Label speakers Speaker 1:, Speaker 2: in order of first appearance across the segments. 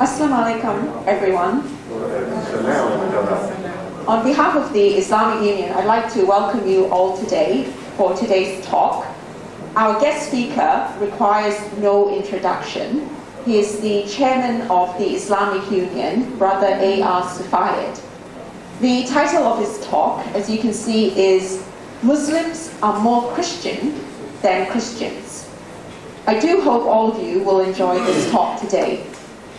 Speaker 1: Assalamu alaikum, everyone. On behalf of the Islamic Union, I'd like to welcome you all today for today's talk. Our guest speaker requires no introduction. He is the chairman of the Islamic Union, Brother A.R. Suffiad. The title of his talk, as you can see, is Muslims are more Christian than Christians. I do hope all of you will enjoy this talk today.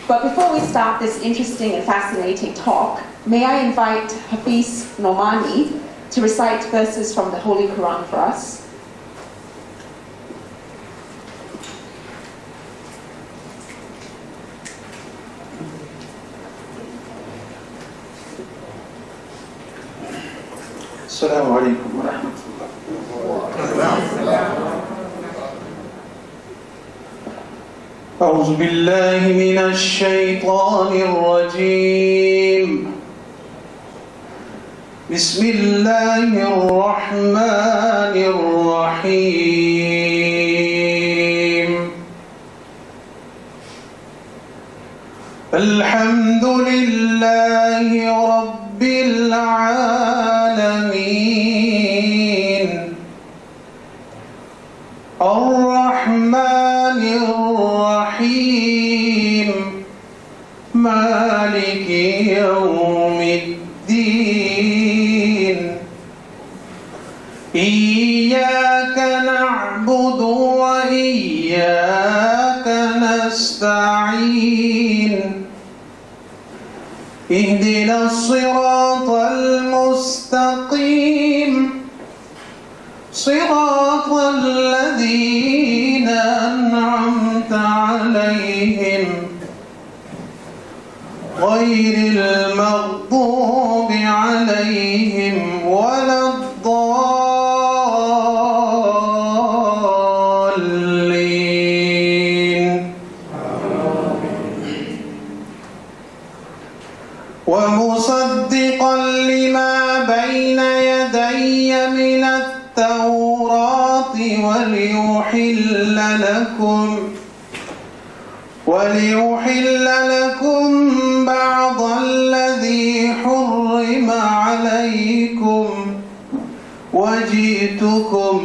Speaker 1: But before we start this interesting and fascinating talk, may I invite Hafiz Nomani to recite verses from the Holy Quran for us.
Speaker 2: Assalamu alaikum wa rahmatullah. أعوذ بالله من الشيطان الرجيم. بسم الله الرحمن الرحيم. الحمد لله رب العالمين الرحمن الرحيم مالك يوم الدين إياك نعبد وإياك نستعين اهدنا الصراط المستقيم صراط الذين أنعمت عليهم غير المغضوب عليهم ولا الضالين ومصدقا لما بين يدي من التوراة وليحل لكم بعض الذي حرم عليكم وجئتكم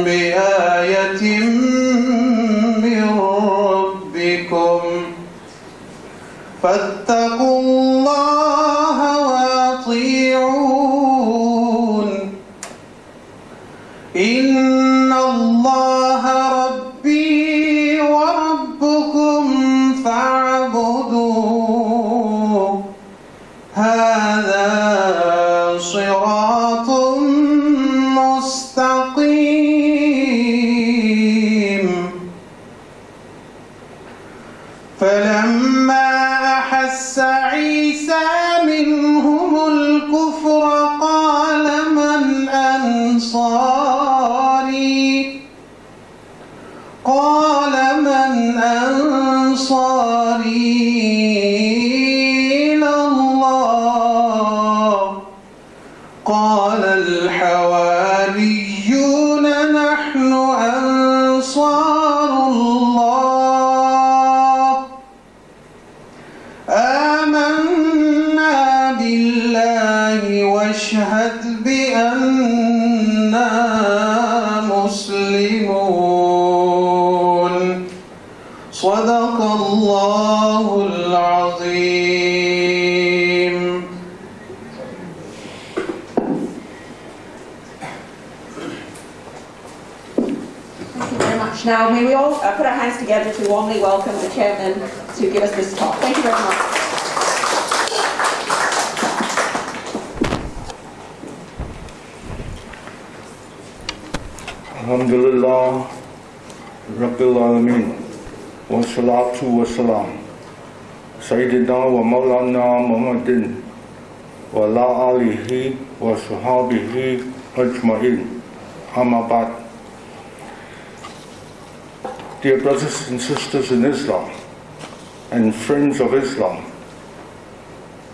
Speaker 2: بآية من ربكم فاتقوا الله وأطيعون إن الله ربي وربكم فاعبدوه هذا صراط مستقيم فلما أحس عيسى منهم الكفر قال من أنصاري إلى الله قال الحواريون نحن أنصار الله آمنا بالله واشهد بأننا مسلمون صدق الله العظيم.
Speaker 1: Thank you very much. Now, may we all put our hands together to warmly welcome the chairman to give us this talk. Thank you very much.
Speaker 3: Alhamdulillah Rabbil Alameen wa salatu wa salam Sayyidina wa Maulana Muhammadin wa ala alihi wa sahabihi ajma'in amma ba'd. Dear brothers and sisters in Islam and friends of Islam,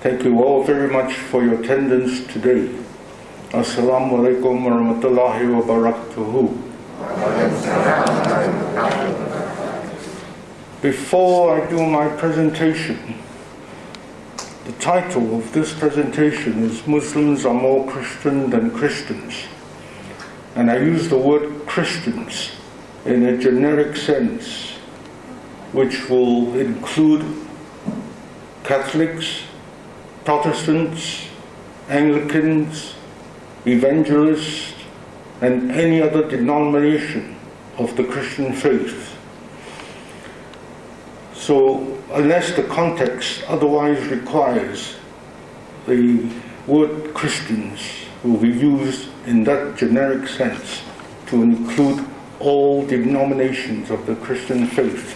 Speaker 3: thank you all very much for your attendance today. Assalamu alaikum wa rahmatullahi wa barakatuhu. Before I do my presentation, the title of this presentation is Muslims are more Christian than Christians. And I use the word Christians in a generic sense, which will include Catholics, Protestants, Anglicans, Evangelists, and any other denomination of the Christian faith. So, unless the context otherwise requires, the word Christians will be used in that generic sense to include all denominations of the Christian faith.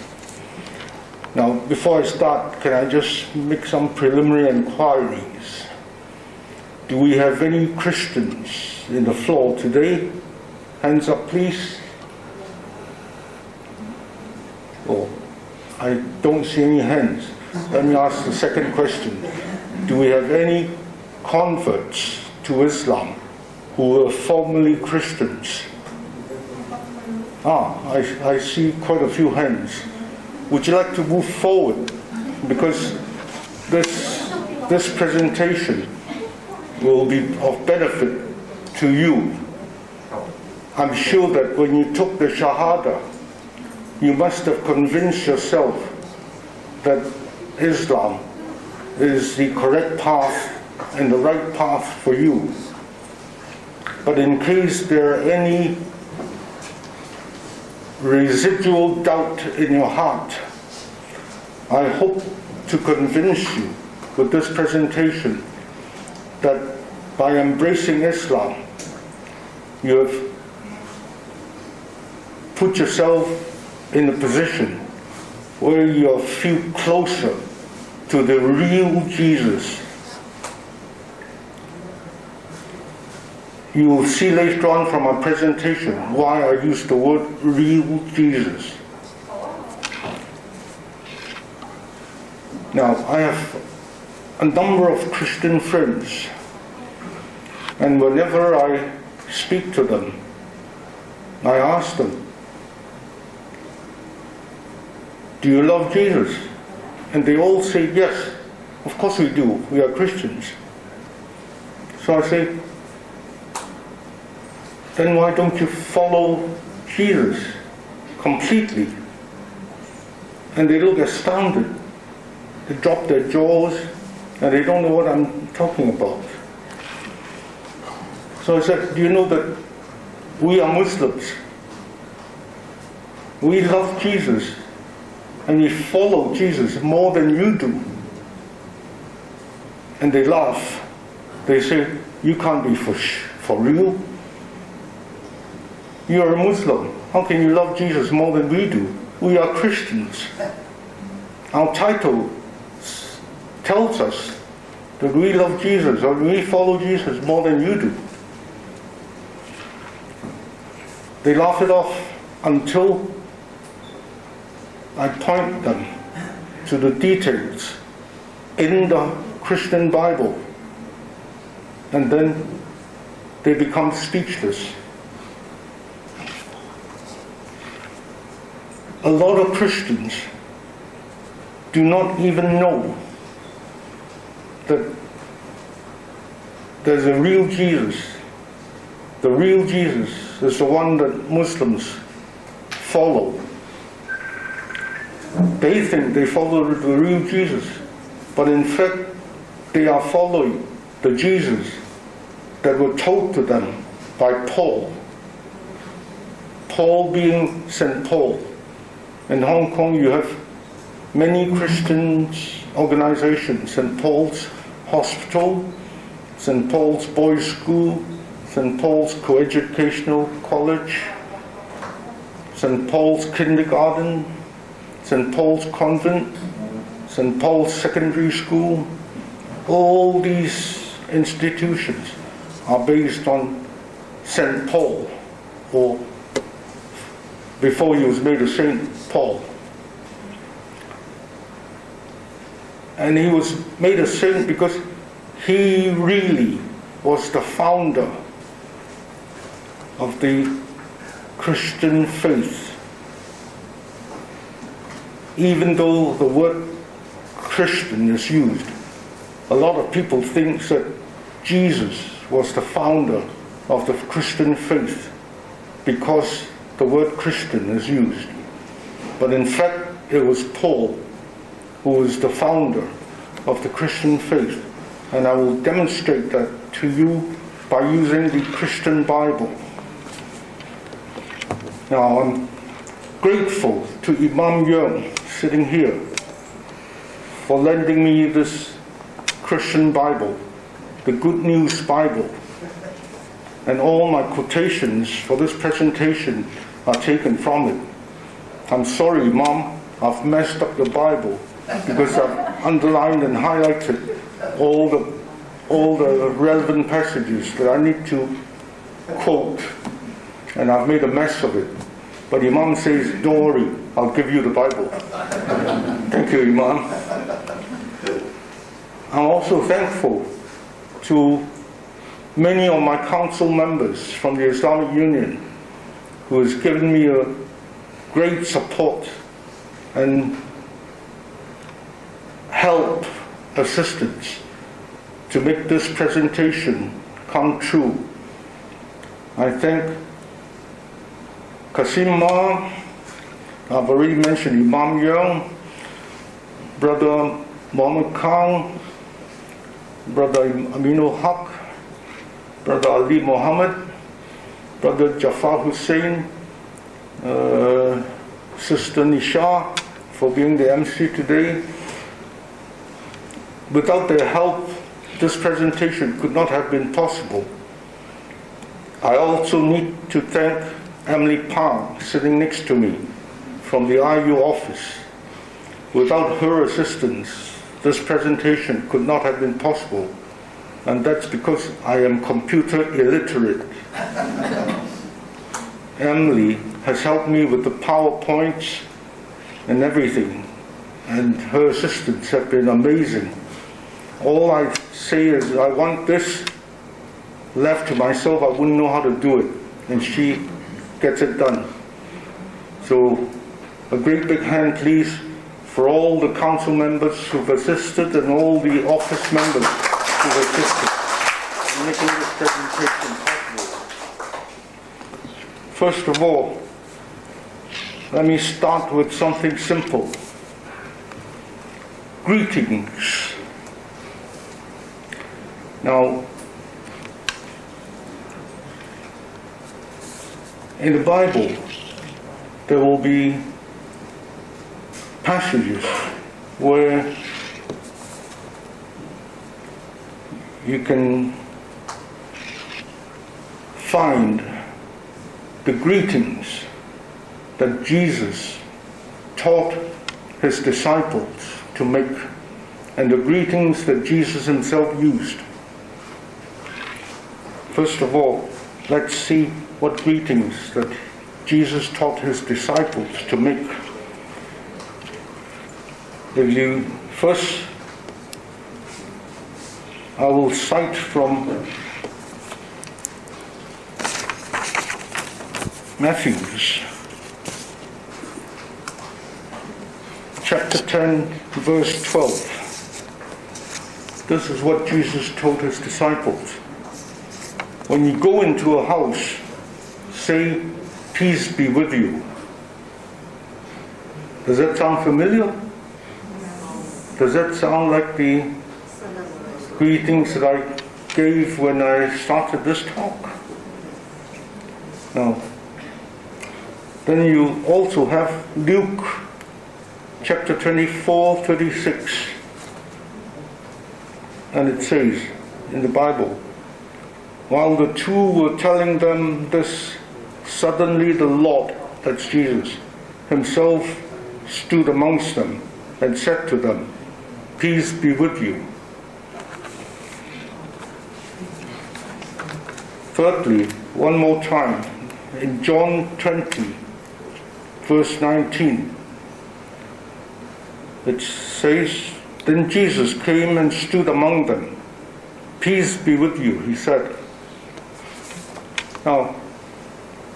Speaker 3: Now, before I start, can I just make some preliminary inquiries? Do we have any Christians in the floor today? Hands up, please. Oh, I don't see any hands. Let me ask the second question. Do we have any converts to Islam who were formerly Christians? I see quite a few hands. Would you like to move forward? Because this presentation will be of benefit to you. I'm sure that when you took the Shahada, you must have convinced yourself that Islam is the correct path and the right path for you. But in case there are any residual doubt in your heart, I hope to convince you with this presentation that by embracing Islam, you have put yourself in a position where you feel closer to the real Jesus. You will see later on from our presentation why I use the word real Jesus. Now, I have a number of Christian friends, and whenever I speak to them, I ask them, do you love Jesus? And they all say, yes, of course we do, we are Christians. So I say, then why don't you follow Jesus completely? And they look astounded. They drop their jaws and they don't know what I'm talking about. So I said, do you know that we are Muslims? We love Jesus and we follow Jesus more than you do. And they laugh. They say, you can't be for real. You're a Muslim. How can you love Jesus more than we do? We are Christians. Our title tells us that we love Jesus or we follow Jesus more than you do. They laugh it off until I point them to the details in the Christian Bible, and then they become speechless. A lot of Christians do not even know that there's a real Jesus. The real Jesus is the one that Muslims follow. They think they follow the real Jesus, but in fact they are following the Jesus that were told to them by Paul. Paul being St. Paul. In Hong Kong you have many Christian organizations, St. Paul's Hospital, St. Paul's Boys' School, St. Paul's Coeducational College, St. Paul's Kindergarten, St. Paul's Convent, St. Paul's Secondary School. All these institutions are based on St. Paul, or before he was made a Saint, Paul. And he was made a saint because he really was the founder of the Christian faith. even though the word Christian is used, a lot of people think that Jesus was the founder of the Christian faith because the word Christian is used. But in fact, it was Paul who was the founder of the Christian faith. And I will demonstrate that to you by using the Christian Bible. Now, I'm grateful to Imam Young, sitting here, for lending me this Christian Bible, the Good News Bible. And all my quotations for this presentation are taken from it. I'm sorry, Mom, I've messed up the Bible because I've underlined and highlighted all the relevant passages that I need to quote, and I've made a mess of it. But Imam says, don't worry, I'll give you the Bible. Thank you, Imam. I'm also thankful to many of my council members from the Islamic Union who has given me a great support and help, assistance to make this presentation come true. I thank Qasim Ma, I've already mentioned Imam Young, Brother Muhammad Khan, Brother Aminul Haq, Brother Ali Muhammad, Brother Jafar Hussain, Sister Nisha for being the MC today. Without their help, this presentation could not have been possible. I also need to thank Emily Pang, sitting next to me, from the IU office. Without her assistance, this presentation could not have been possible, and that's because I am computer illiterate. Emily has helped me with the PowerPoints and everything, and her assistance have been amazing. All I say is, I want this left to myself, I wouldn't know how to do it, and she gets it done. So a great big hand, please, for all the council members who've assisted and all the office members who've assisted in making this presentation possible. First of all, let me start with something simple. Greetings. Now, in the Bible, there will be passages where you can find the greetings that Jesus taught his disciples to make, and the greetings that Jesus himself used. First of all, let's see what greetings that Jesus taught his disciples to make. If you first, I will cite from Matthew, chapter 10, verse 12. This is what Jesus told his disciples. When you go into a house, say, peace be with you. Does that sound familiar? Does that sound like the greetings that I gave when I started this talk? No. Then you also have Luke chapter 24, 36. And it says in the Bible, while the two were telling them this, suddenly the Lord, that's Jesus, himself stood amongst them and said to them, peace be with you. Thirdly, one more time, in John 20, verse 19, it says, then Jesus came and stood among them. Peace be with you, he said. Now,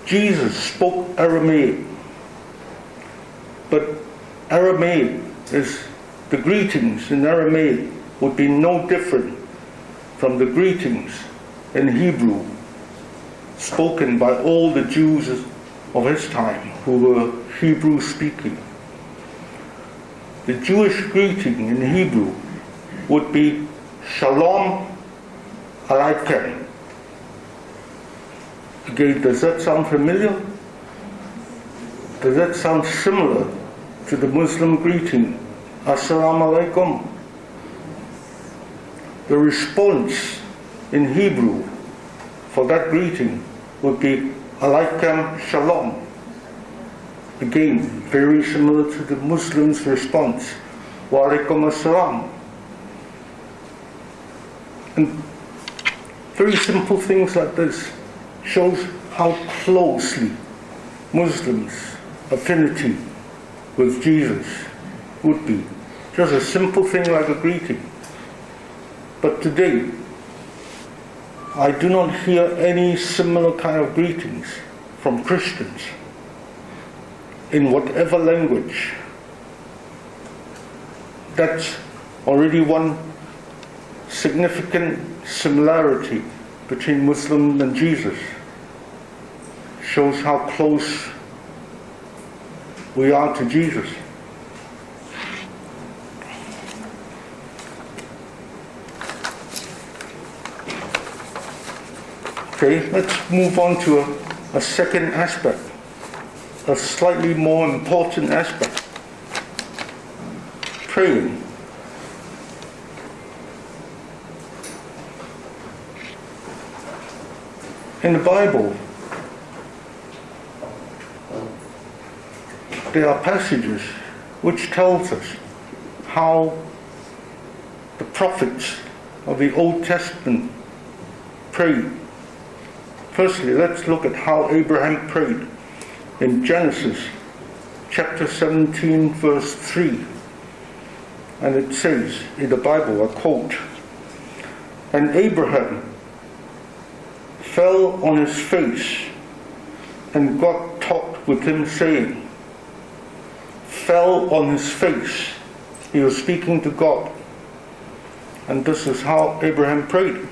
Speaker 3: Jesus spoke Aramaic, but Aramaic is, the greetings in Aramaic would be no different from the greetings in Hebrew spoken by all the Jews of his time who were Hebrew speaking. The Jewish greeting in Hebrew would be Shalom Aleichem. Again, does that sound familiar? Does that sound similar to the Muslim greeting, Assalamu alaikum? The response in Hebrew for that greeting would be Alaikum Shalom. Again, very similar to the Muslims' response, Wa alaikum assalam. And very simple things like this shows how closely Muslims' affinity with Jesus would be. Just a simple thing like a greeting. But today, I do not hear any similar kind of greetings from Christians in whatever language. That's already one significant similarity between Muslim and Jesus. Shows how close we are to Jesus. Okay, let's move on to a second aspect, a slightly more important aspect. Praying. In the Bible, there are passages which tells us how the prophets of the Old Testament prayed. Firstly, let's look at how Abraham prayed in Genesis chapter 17 verse 3. And it says in the Bible, a quote, "And Abraham fell on his face, and God talked with him saying," fell on his face. He was speaking to God. And this is how Abraham prayed.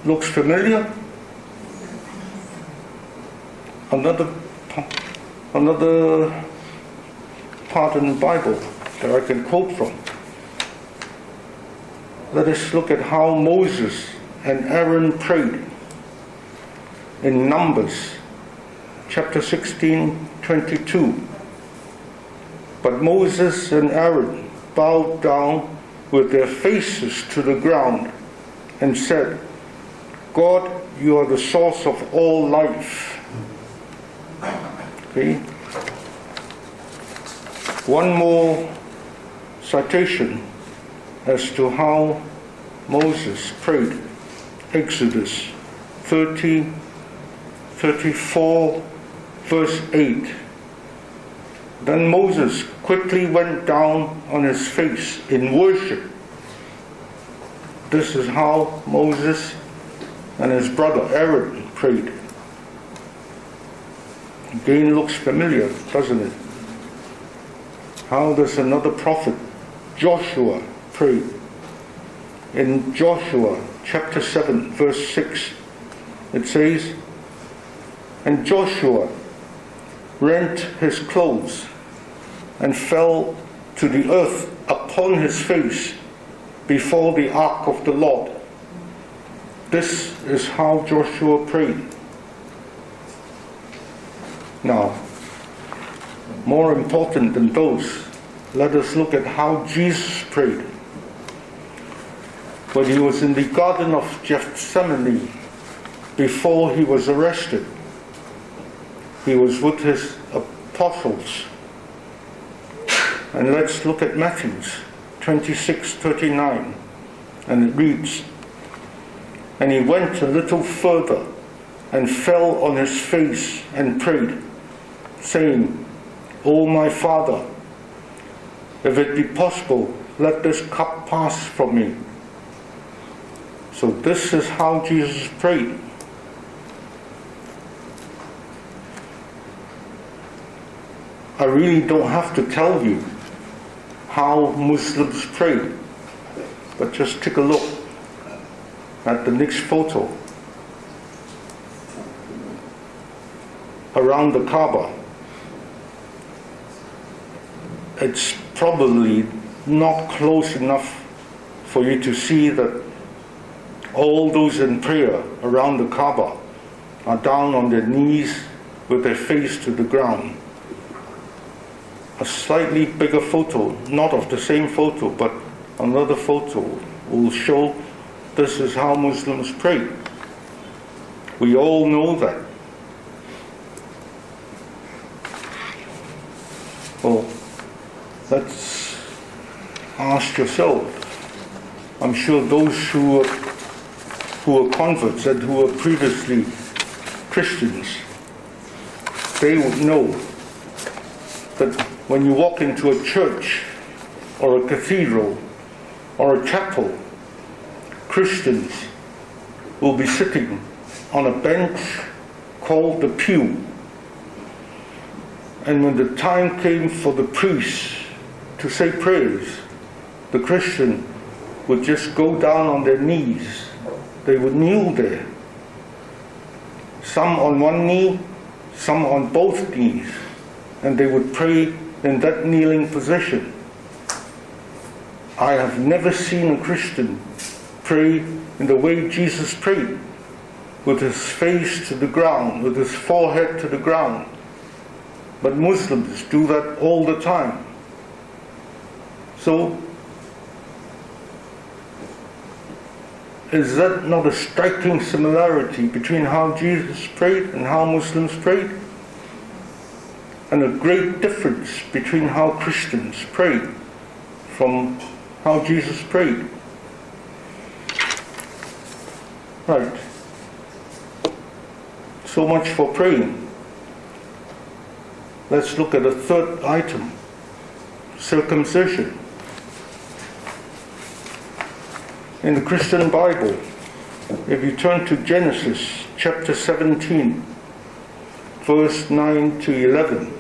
Speaker 3: Looks familiar? Another part in the Bible that I can quote from. Let us look at how Moses and Aaron prayed in Numbers chapter 16:22. "But Moses and Aaron bowed down with their faces to the ground and said, 'God, you are the source of all life.'" Okay. One more citation as to how Moses prayed. Exodus 34 verse 8. "Then Moses quickly went down on his face in worship." This is how Moses and his brother Aaron prayed. Again, looks familiar, doesn't it? How does another prophet, Joshua, pray? In Joshua chapter 7 verse 6, it says, "And Joshua rent his clothes and fell to the earth upon his face before the ark of the Lord." This is how Joshua prayed. Now, more important than those, let us look at how Jesus prayed. When he was in the Garden of Gethsemane, before he was arrested, he was with his apostles. And let's look at Matthew 26:39, and it reads, "And he went a little further and fell on his face and prayed, saying, 'O my Father, if it be possible, let this cup pass from me.'" So this is how Jesus prayed. I really don't have to tell you how Muslims pray, but just take a look at the next photo. Around the Kaaba, it's probably not close enough for you to see that all those in prayer around the Kaaba are down on their knees with their face to the ground. A slightly bigger photo, not of the same photo, but another photo will show this is how Muslims pray. We all know that. Well, let's ask yourself. I'm sure those who are converts and who were previously Christians, they would know that when you walk into a church or a cathedral or a chapel, Christians will be sitting on a bench called the pew. And when the time came for the priest to say prayers, the Christian would just go down on their knees. They would kneel there. Some on one knee, some on both knees. And they would pray in that kneeling position. I have never seen a Christian pray in the way Jesus prayed, with his face to the ground, with his forehead to the ground. But Muslims do that all the time. So, is that not a striking similarity between how Jesus prayed and how Muslims prayed? And a great difference between how Christians pray from how Jesus prayed. Right. So much for praying. Let's look at a third item, circumcision. In the Christian Bible, if you turn to Genesis chapter 17, verse 9 to 11,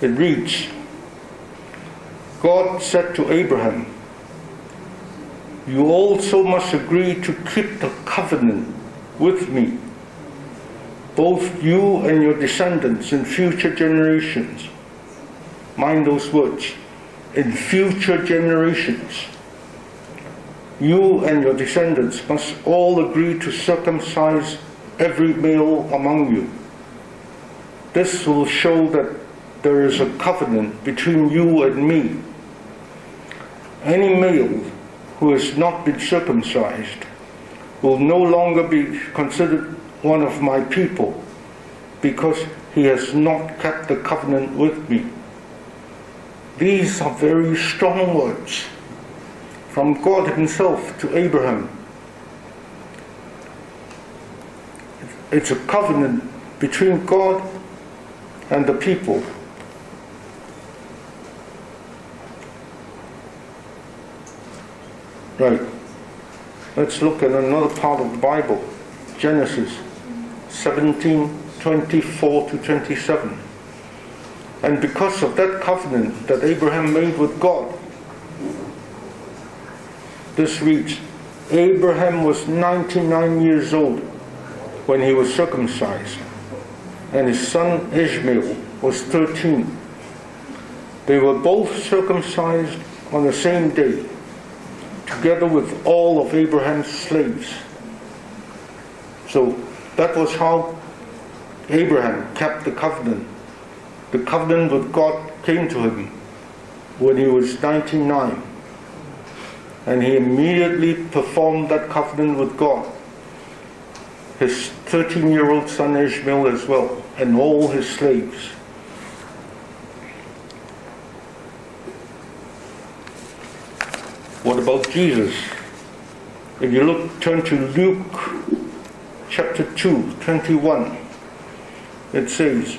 Speaker 3: it reads, God said to Abraham, you also must agree to keep the covenant with me, both you and your descendants in future generations. Mind those words, in future generations. You and your descendants must all agree to circumcise every male among you. This will show that there is a covenant between you and me. Any male who has not been circumcised will no longer be considered one of my people, because he has not kept the covenant with me. These are very strong words from God himself to Abraham. It's a covenant between God and the people. Right. Let's look at another part of the Bible, Genesis 17:24 to 27. And because of that covenant that Abraham made with God, this reads, Abraham was 99 years old when he was circumcised, and his son Ishmael was 13. They were both circumcised on the same day, together with all of Abraham's slaves. So that was how Abraham kept the covenant. The covenant with God came to him when he was 99. And he immediately performed that covenant with God. His 13-year-old son Ishmael as well, and all his slaves. What about Jesus? If you turn to Luke chapter 2, 21, it says,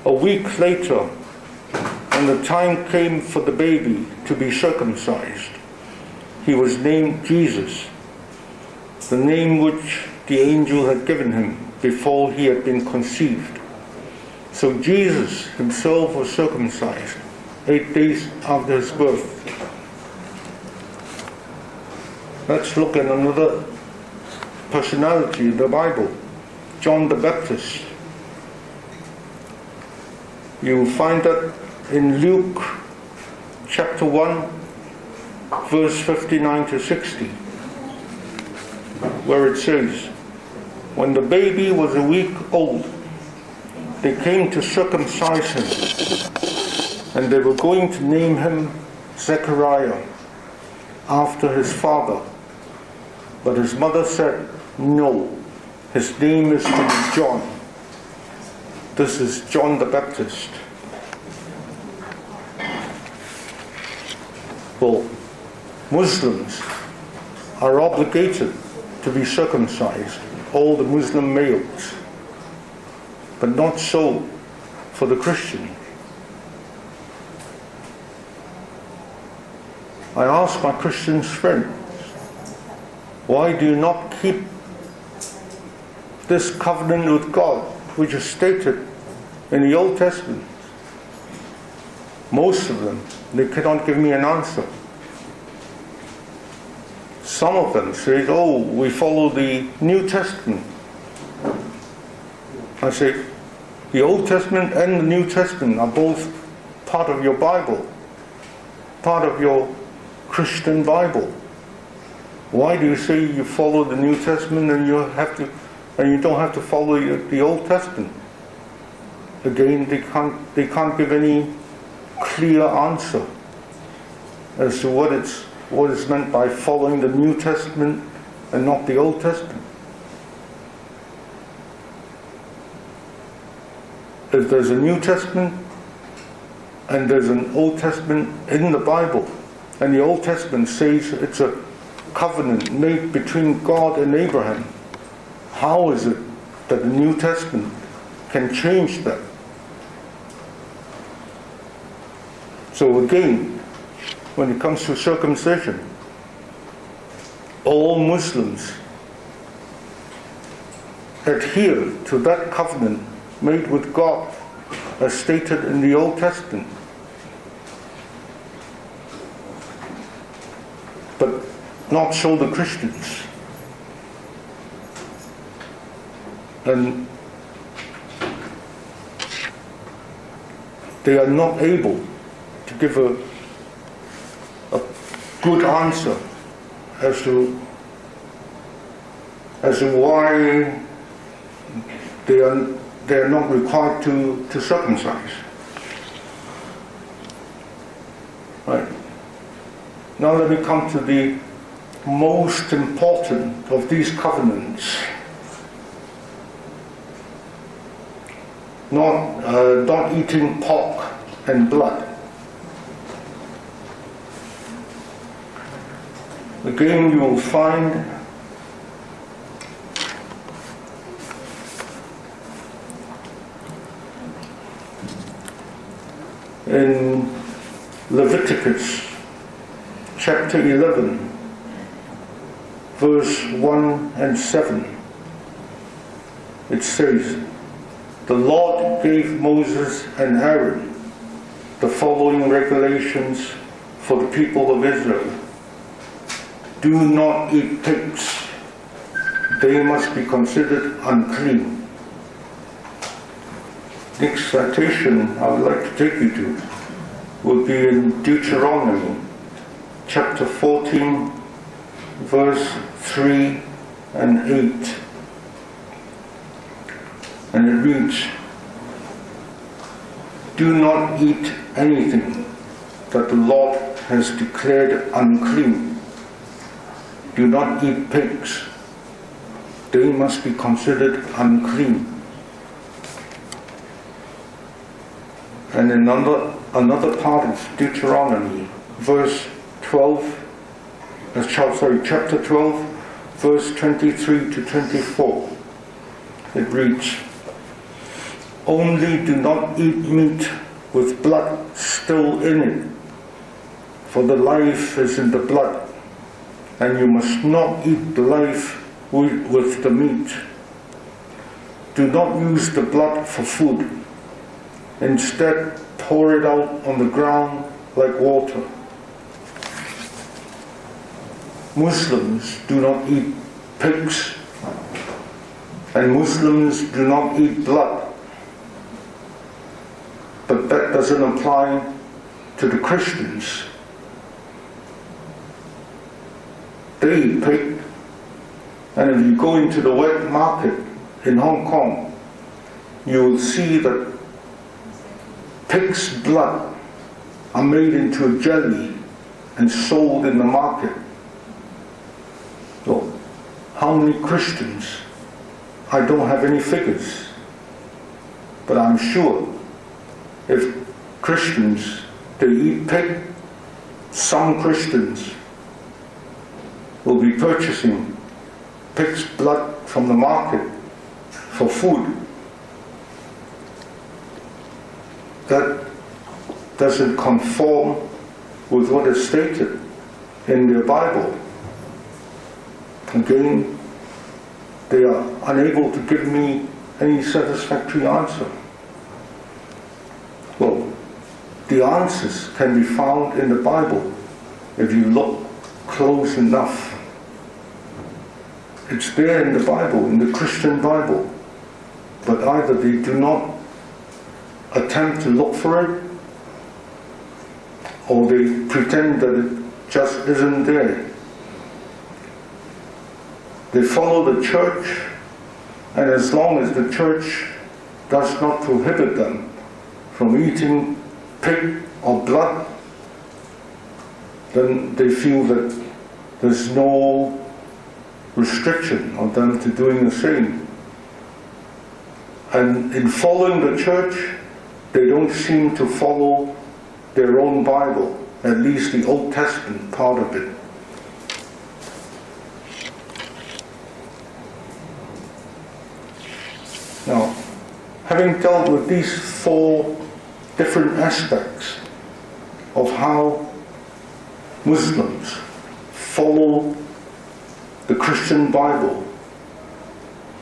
Speaker 3: a week later, when the time came for the baby to be circumcised, he was named Jesus, the name which the angel had given him before he had been conceived. So Jesus himself was circumcised 8 days after his birth. Let's look at another personality in the Bible, John the Baptist. You will find that in Luke chapter 1, verse 59 to 60, where it says, when the baby was a week old, they came to circumcise him, and they were going to name him Zechariah, after his father. But his mother said, no, his name is to be John. This is John the Baptist. Well, Muslims are obligated to be circumcised, all the Muslim males, but not so for the Christian. I ask my Christian friends, why do you not keep this covenant with God, which is stated in the Old Testament? Most of them, they cannot give me an answer. Some of them say, oh, we follow the New Testament. I say, the Old Testament and the New Testament are both part of your Bible, part of your Christian Bible. Why do you say you follow the New Testament and you don't have to follow the Old Testament? Again, they can't give any clear answer as to what is meant by following the New Testament and not the Old Testament. If there's a New Testament and there's an Old Testament in the Bible, and the Old Testament says it's a covenant made between God and Abraham, how is it that the New Testament can change that? So again, when it comes to circumcision, all Muslims adhere to that covenant made with God as stated in the Old Testament. But not so the Christians. And they are not able to give a good answer as to why they are not required to circumcise. Right. Now let me come to the most important of these covenants. Not eating pork and blood. Again, you will find in Leviticus chapter 11, verse 1 and 7, it says, the Lord gave Moses and Aaron the following regulations for the people of Israel. Do not eat pigs. They must be considered unclean. Next citation I would like to take you to will be in Deuteronomy chapter 14, verse 3 and 8. And it reads, do not eat anything that the Lord has declared unclean. Do not eat pigs. They must be considered unclean. And in another part of Deuteronomy, chapter 12, verse 23 to 24, it reads, only do not eat meat with blood still in it, for the life is in the blood, and you must not eat the life with the meat. Do not use the blood for food, Instead, pour it out on the ground like water. Muslims do not eat pigs, and Muslims do not eat blood. But that doesn't apply to the Christians. They eat pig, and if you go into the wet market in Hong Kong, you will see that pig's blood are made into a jelly and sold in the market. So, how many Christians? I don't have any figures, but I'm sure if Christians, they eat pig, some Christians will be purchasing pig's blood from the market for food. That doesn't conform with what is stated in their Bible. Again, they are unable to give me any satisfactory answer. Well, the answers can be found in the Bible if you look close enough. It's there in the Bible, in the Christian Bible, but either they do not attempt to look for it, or they pretend that it just isn't there. They follow the church, and as long as the church does not prohibit them from eating pig or blood, then they feel that there's no restriction on them to doing the same. And in following the church, they don't seem to follow their own Bible, at least the Old Testament part of it. Now, having dealt with these four different aspects of how Muslims follow the Christian Bible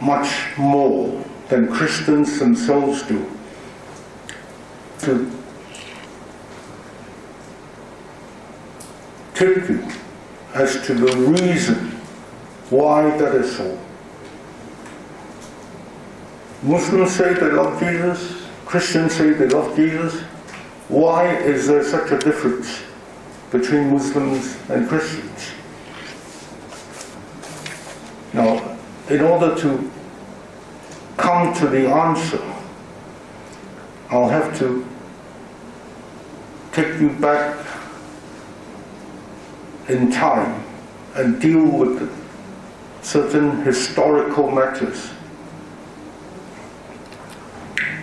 Speaker 3: much more than Christians themselves do, to take you as to the reason why that is so. Muslims say they love Jesus, Christians say they love Jesus. Why is there such a difference between Muslims and Christians? Now, in order to come to the answer, I'll have to take you back in time and deal with certain historical matters.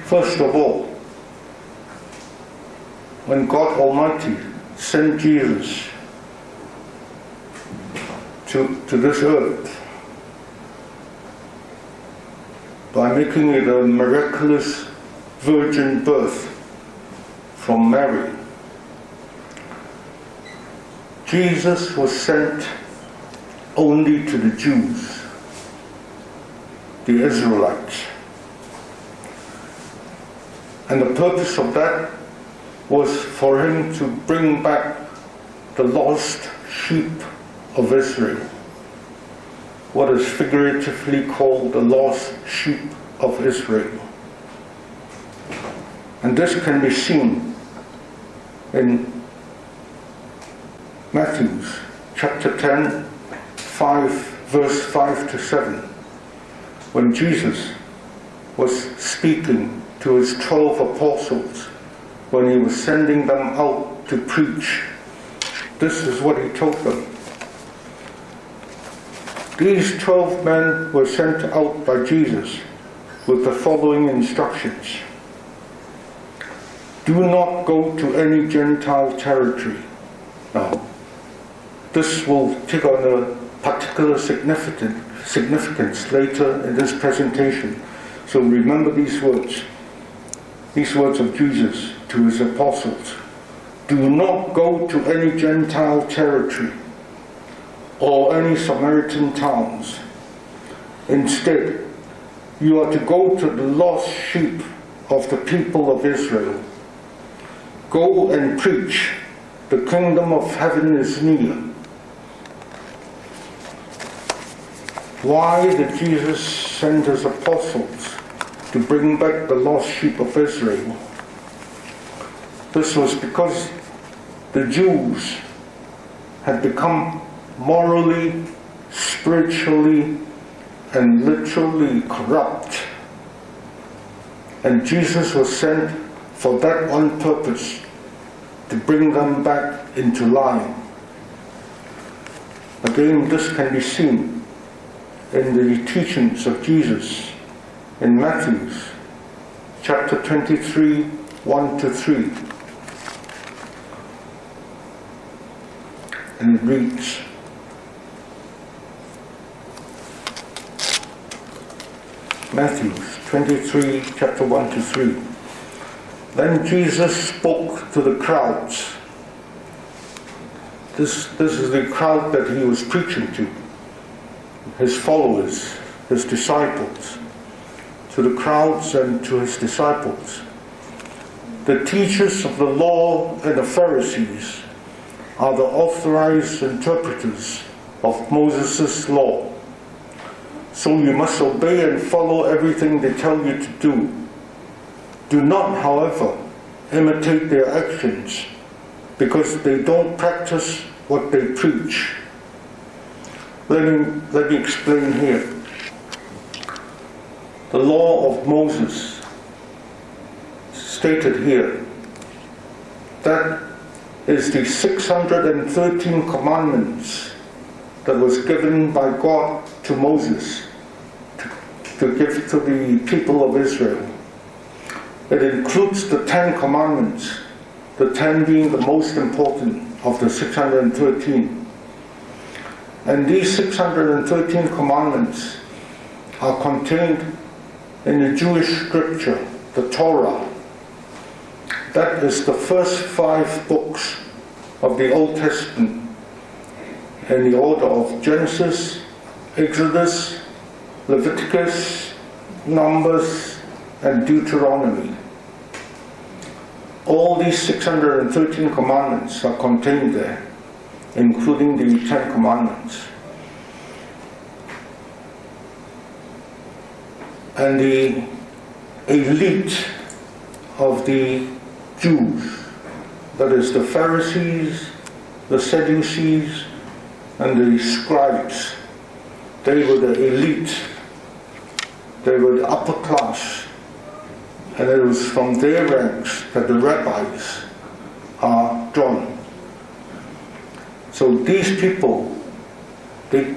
Speaker 3: First of all, when God Almighty sent Jesus to this earth by making it a miraculous virgin birth from Mary, Jesus was sent only to the Jews, the Israelites. And the purpose of that was for him to bring back the lost sheep of Israel, what is figuratively called the lost sheep of Israel. And this can be seen in Matthew chapter 10, verse 5 to 7, when Jesus was speaking to his 12 apostles when he was sending them out to preach. This is what he told them. These 12 men were sent out by Jesus with the following instructions. Do not go to any Gentile territory. Now, this will take on a particular significance later in this presentation. So remember these words of Jesus to his apostles. Do not go to any Gentile territory or any Samaritan towns. Instead, you are to go to the lost sheep of the people of Israel, "Go and preach, the kingdom of heaven is near." Why did Jesus send his apostles to bring back the lost sheep of Israel? This was because the Jews had become morally, spiritually, and literally corrupt. And Jesus was sent for that one purpose, to bring them back into line. Again, this can be seen in the teachings of Jesus in Matthew chapter 23, 1-3. And it reads, Matthew 23, chapter 1-3. Then Jesus spoke to the crowds. This is the crowd that he was preaching to, his followers, his disciples, to the crowds and to his disciples. The teachers of the law and the Pharisees are the authorized interpreters of Moses' law. So you must obey and follow everything they tell you to do. Do not, however, imitate their actions, because they don't practice what they preach. Let me explain here. The law of Moses, stated here, that is the 613 commandments that was given by God to Moses to give to the people of Israel. It includes the 10 commandments, the 10 being the most important of the 613. And these 613 commandments are contained in the Jewish scripture, the Torah. That is the first 5 books of the Old Testament in the order of Genesis, Exodus, Leviticus, Numbers, and Deuteronomy. All these 613 commandments are contained there, including the 10 commandments. And the elite of the Jews, that is the Pharisees, the Sadducees, and the scribes, they were the elite. They were the upper class. And it was from their ranks that the rabbis are drawn. So these people, they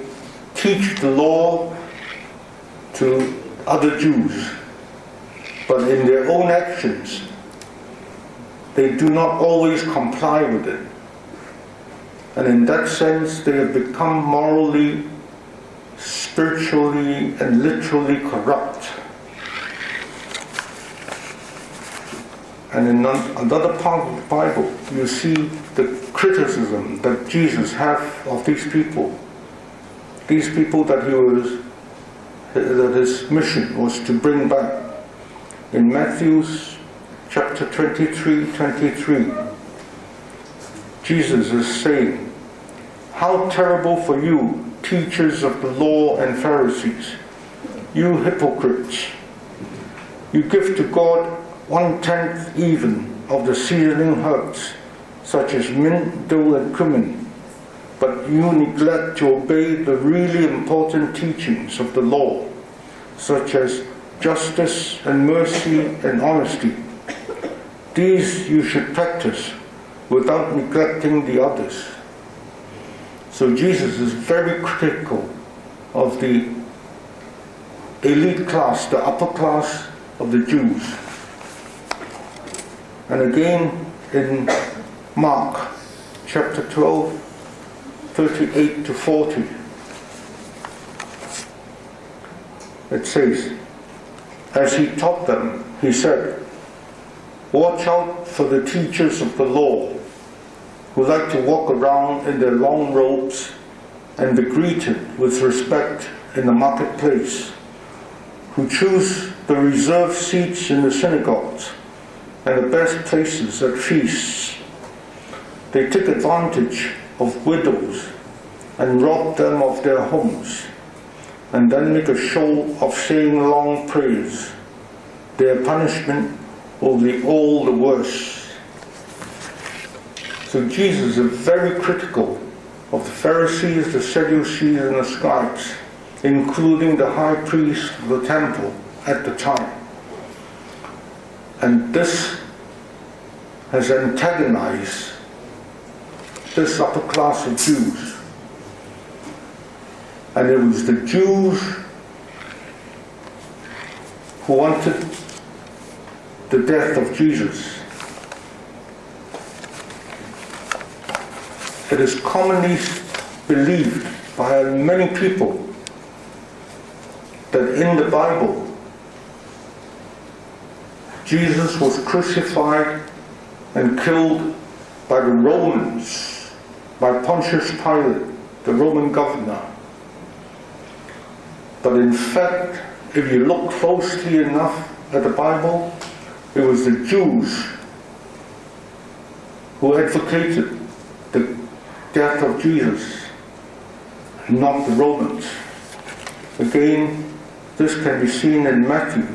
Speaker 3: teach the law to other Jews, but in their own actions, they do not always comply with it. And in that sense, they have become morally, spiritually, and literally corrupt. And in another part of the Bible, you see the criticism that Jesus had of these people. These people that his mission was to bring back. In Matthew chapter 23, Jesus is saying, "How terrible for you, teachers of the law and Pharisees, you hypocrites! You give to God 1/10 even of the seasoning herbs, such as mint, dill, and cumin, but you neglect to obey the really important teachings of the law, such as justice and mercy and honesty. These you should practice without neglecting the others." So Jesus is very critical of the elite class, the upper class of the Jews. And again in Mark chapter 12, 38-40, it says, as he taught them, he said, "Watch out for the teachers of the law, who like to walk around in their long robes and be greeted with respect in the marketplace, who choose the reserved seats in the synagogues and the best places at feasts. They took advantage of widows and robbed them of their homes, and then make a show of saying long prayers. Their punishment will be all the worse. So Jesus is very critical of the Pharisees, the Sadducees, and the scribes, including the high priest of the temple at the time. And this has antagonized this upper class of Jews. And it was the Jews who wanted the death of Jesus. It is commonly believed by many people that in the Bible, Jesus was crucified and killed by the Romans, by Pontius Pilate, the Roman governor. But in fact, if you look closely enough at the Bible, it was the Jews who advocated the death of Jesus, not the Romans. Again, this can be seen in Matthew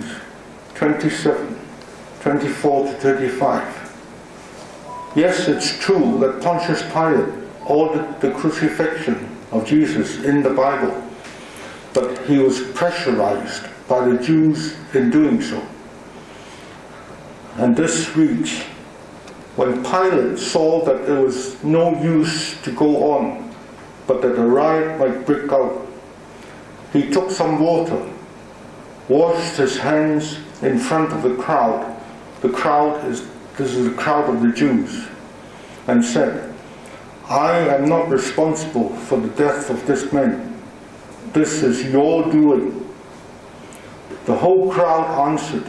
Speaker 3: 27, 24 to 35. Yes, it's true that Pontius Pilate ordered the crucifixion of Jesus in the Bible, but he was pressurized by the Jews in doing so. And this reached when Pilate saw that there was no use to go on, but that a riot might break out. He took some water, washed his hands in front of the crowd. This is the crowd of the Jews, and said, "I am not responsible for the death of this man. This is your doing." The whole crowd answered,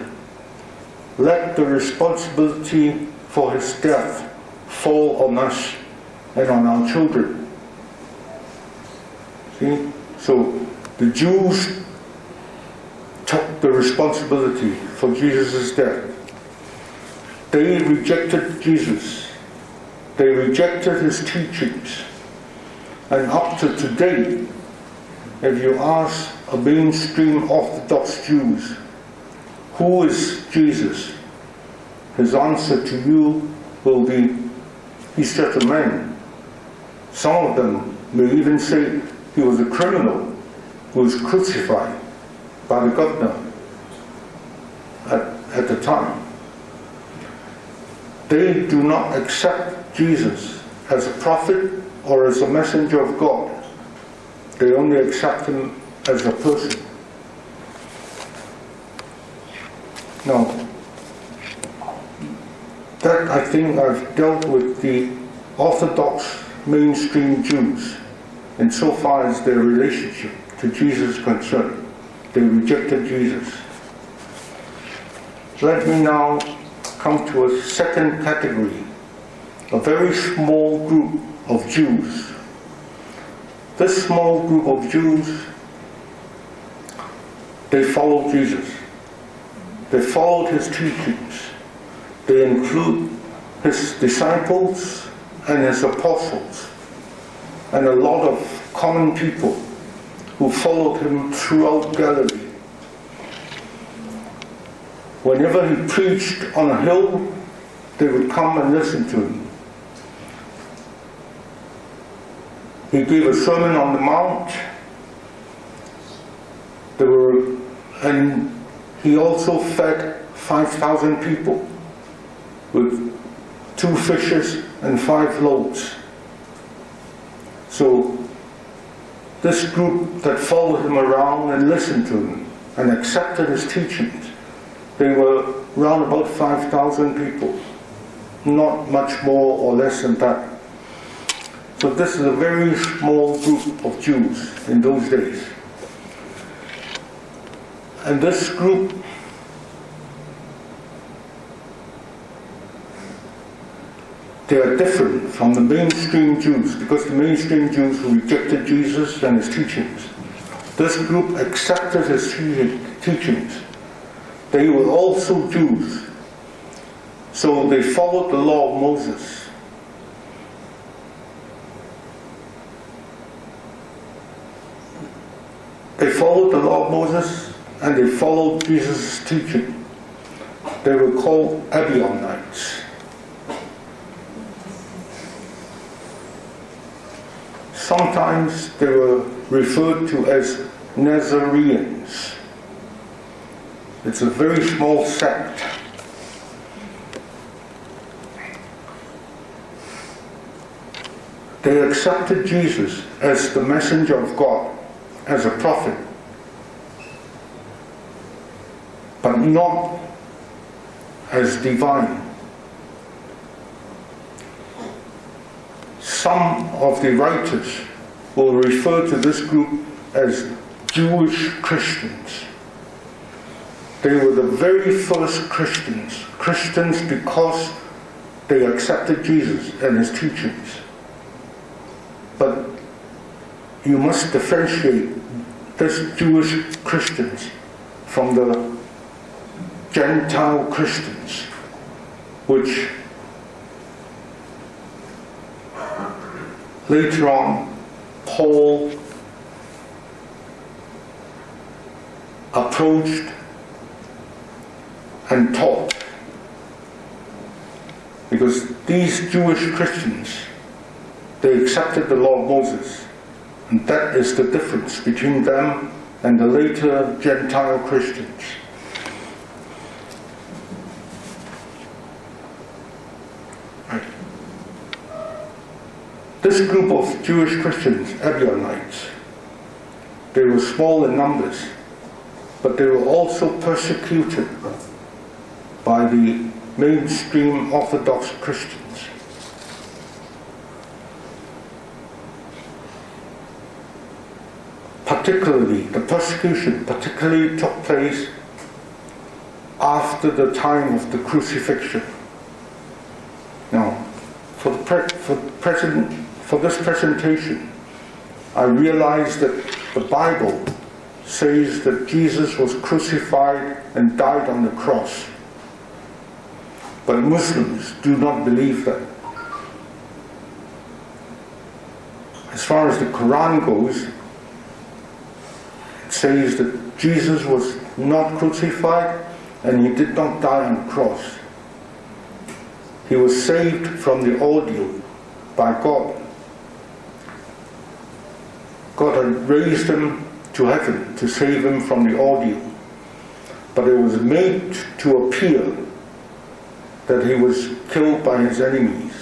Speaker 3: "Let the responsibility for his death fall on us and on our children." See? So the Jews took the responsibility for Jesus' death. They rejected Jesus. They rejected his teachings. And up to today, if you ask a mainstream Orthodox Jews, who is Jesus? His answer to you will be, he's just a man. Some of them may even say he was a criminal who was crucified by the governor at the time. They do not accept Jesus as a prophet or as a messenger of God. They only accept him as a person. Now, that I think I've dealt with the Orthodox mainstream Jews insofar as their relationship to Jesus is concerned. They rejected Jesus. Let me now come to a second category, a very small group of Jews. This small group of Jews, they followed Jesus. They followed his teachings. They include his disciples and his apostles, and a lot of common people who followed him throughout Galilee. Whenever he preached on a hill, they would come and listen to him. He gave a sermon on the mount. And he also fed 5,000 people with 2 fishes and 5 loaves. So this group that followed him around and listened to him and accepted his teachings, they were around about 5,000 people, not much more or less than that. So this is a very small group of Jews in those days. And this group they are different from the mainstream Jews, because the mainstream Jews rejected Jesus and his teachings. This group accepted his teachings. they were also Jews. So they followed the law of Moses. They followed the law of Moses and they followed Jesus' teaching. They were called Ebionites. Sometimes they were referred to as Nazareans. It's a very small sect. They accepted Jesus as the messenger of God, as a prophet, but not as divine. Some of the writers will refer to this group as Jewish Christians. They were the very first Christians because they accepted Jesus and his teachings. But you must differentiate these Jewish Christians from the Gentile Christians, which later on Paul approached and taught. Because these Jewish Christians, they accepted the law of Moses. And that is the difference between them and the later Gentile Christians. Right. This group of Jewish Christians, Ebionites, they were small in numbers, but they were also persecuted by the mainstream Orthodox Christians. The persecution particularly took place after the time of the crucifixion. Now, for this presentation, I realize that the Bible says that Jesus was crucified and died on the cross. But Muslims do not believe that. As far as the Quran goes, it says that Jesus was not crucified and he did not die on the cross. He was saved from the ordeal by God. God had raised him to heaven to save him from the ordeal. But it was made to appear that he was killed by his enemies.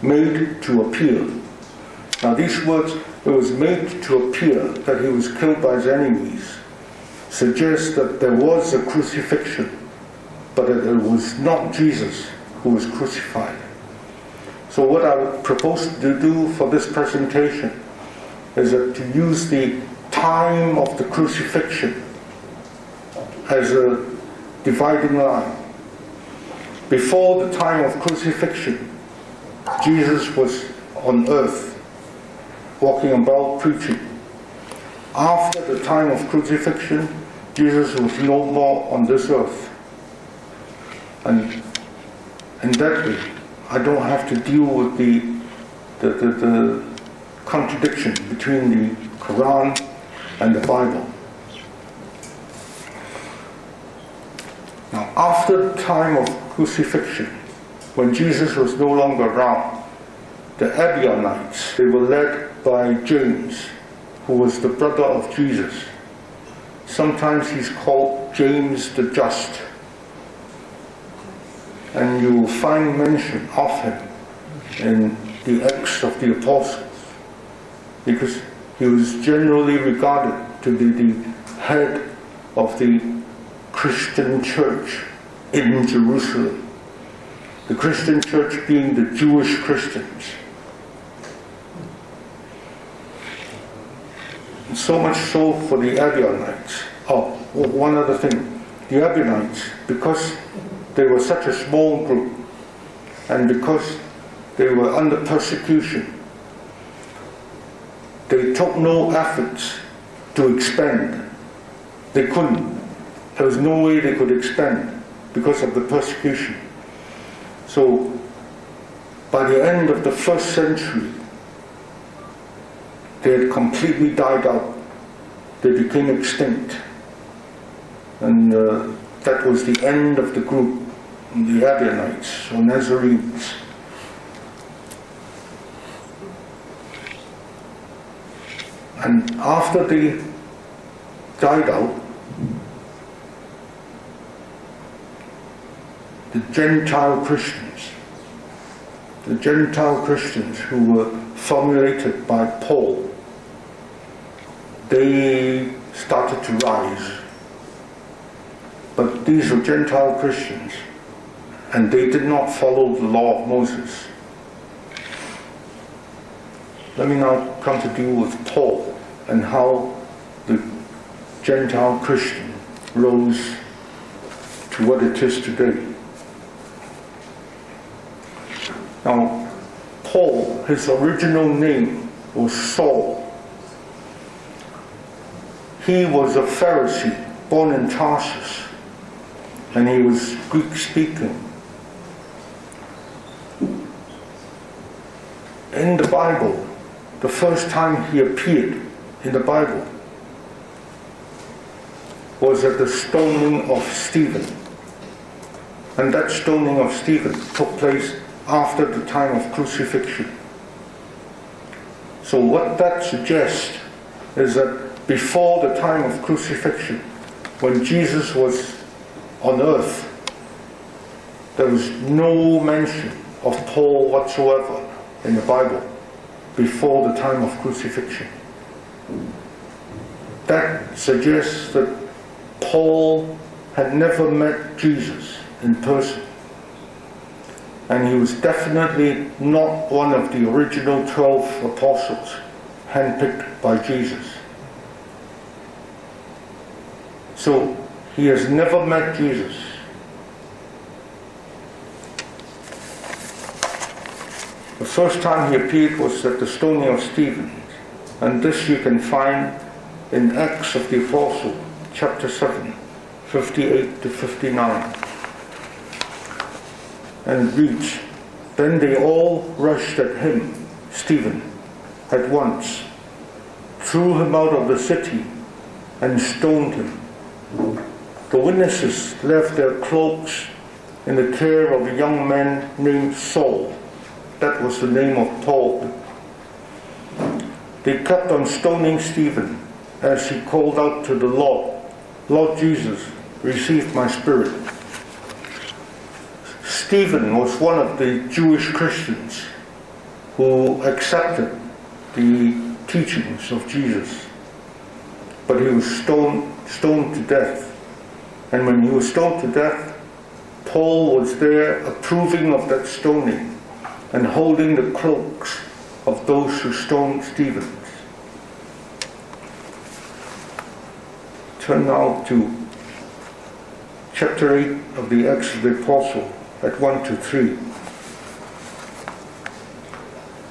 Speaker 3: Made to appear. Now these words, it was made to appear that he was killed by his enemies, suggest that there was a crucifixion, but that it was not Jesus who was crucified. So what I would propose to do for this presentation is that to use the time of the crucifixion as a dividing line. Before the time of crucifixion, Jesus was on earth, walking about preaching. After the time of crucifixion, Jesus was no more on this earth. And in that way, I don't have to deal with the contradiction between the Quran and the Bible. Now, after the time of crucifixion, when Jesus was no longer around, the Ebionites, they were led by James, who was the brother of Jesus. Sometimes he's called James the Just. And you will find mention of him in the Acts of the Apostles, because he was generally regarded to be the head of the Christian church in Jerusalem. The Christian church being the Jewish Christians. And so much so for the Ebionites. Oh, one other thing. The Ebionites, because they were such a small group, and because they were under persecution, they took no efforts to expand. They couldn't. There was no way they could expand because of the persecution. So, by the end of the 1st century, they had completely died out. They became extinct. And that was the end of the group, the Abionites or Nazarenes. And after they died out, the Gentile Christians who were formulated by Paul, they started to rise. But these were Gentile Christians, and they did not follow the law of Moses. Let me now come to deal with Paul and how the Gentile Christian rose to what it is today. Now, Paul, his original name was Saul. He was a Pharisee born in Tarsus, and he was Greek speaking. In the Bible, the first time he appeared in the Bible was at the stoning of Stephen. And that stoning of Stephen took place after the time of crucifixion. So what that suggests is that before the time of crucifixion, when Jesus was on earth, there was no mention of Paul whatsoever in the Bible before the time of crucifixion. That suggests that Paul had never met Jesus in person, and he was definitely not one of the original 12 apostles handpicked by Jesus. So he has never met Jesus. The first time he appeared was at the stoning of Stephen, and this you can find in Acts of the Apostle, chapter 7, 58 to 59. And it reads, "Then they all rushed at him, Stephen, at once, threw him out of the city, and stoned him. The witnesses left their cloaks in the care of a young man named Saul." That was the name of Paul. They kept on stoning Stephen as he called out to the Lord, "Lord Jesus, receive my spirit." Stephen was one of the Jewish Christians who accepted the teachings of Jesus. But he was stoned to death. And when he was stoned to death, Paul was there approving of that stoning and holding the cloaks of those who stoned Stephen. Turn now to chapter 8 of the Acts of the Apostle at 1 to 3.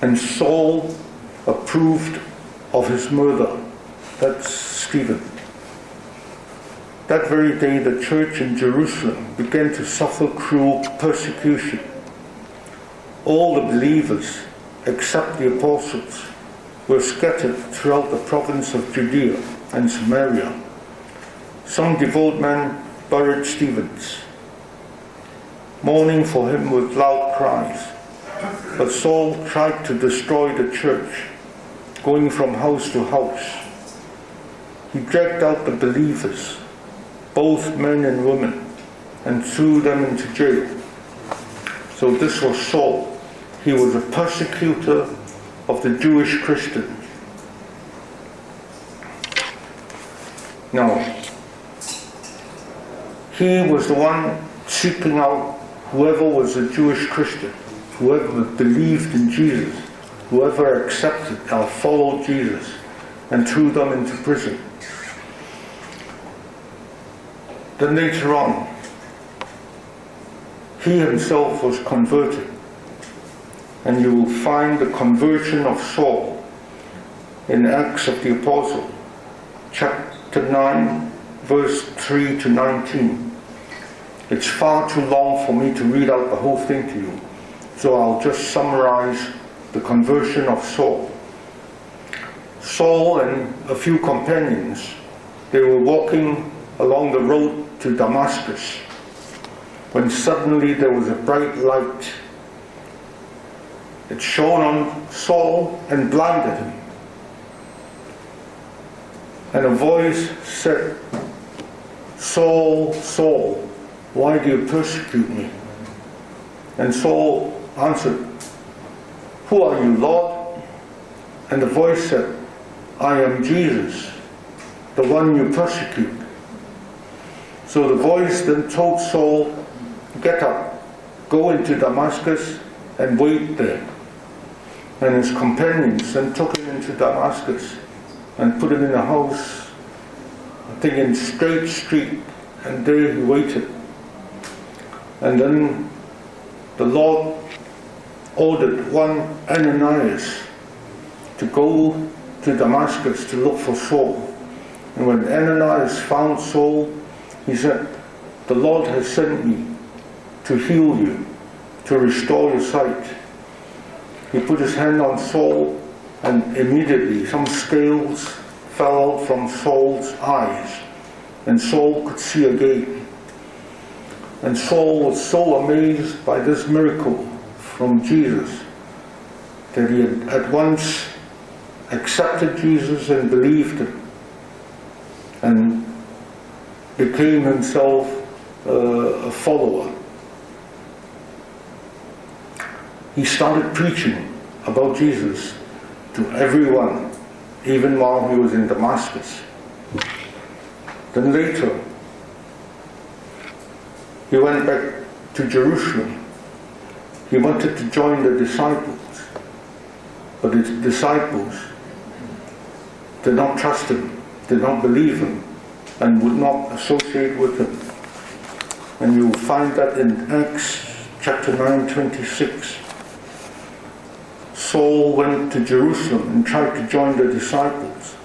Speaker 3: "And Saul approved of his murder," that's Stephen. "That very day the church in Jerusalem began to suffer cruel persecution. All the believers, except the apostles, were scattered throughout the province of Judea and Samaria. Some devout men buried Stephen, mourning for him with loud cries. But Saul tried to destroy the church, going from house to house. He dragged out the believers, both men and women, and threw them into jail." So this was Saul. He was a persecutor of the Jewish Christians. Now, he was the one seeking out whoever was a Jewish Christian, whoever believed in Jesus, whoever accepted or followed Jesus, and threw them into prison. Then later on, he himself was converted. And you will find the conversion of Saul in Acts of the Apostle, chapter 9, verse 3 to 19. It's far too long for me to read out the whole thing to you, so I'll just summarize the conversion of Saul. Saul and a few companions, they were walking along the road to Damascus when suddenly there was a bright light. It shone on Saul and blinded him. And a voice said, "Saul, Saul, why do you persecute me?" And Saul answered, "Who are you, Lord?" And the voice said, "I am Jesus, the one you persecute." So the voice then told Saul, "Get up, go into Damascus and wait there." And his companions then took him into Damascus and put him in a house, I think in Straight Street, and there he waited. And then the Lord ordered one Ananias to go to Damascus to look for Saul. And when Ananias found Saul, he said, "The Lord has sent me to heal you, to restore your sight." He put his hand on Saul, and immediately some scales fell out from Saul's eyes, and Saul could see again. And Saul was so amazed by this miracle from Jesus that he had at once accepted Jesus and believed him, and became himself a follower. He started preaching about Jesus to everyone, even while he was in Damascus. Then later, he went back to Jerusalem. He wanted to join the disciples, but his disciples did not trust him, did not believe him, and would not associate with him. And you will find that in Acts chapter 9:26. Saul went to Jerusalem and tried to join the disciples,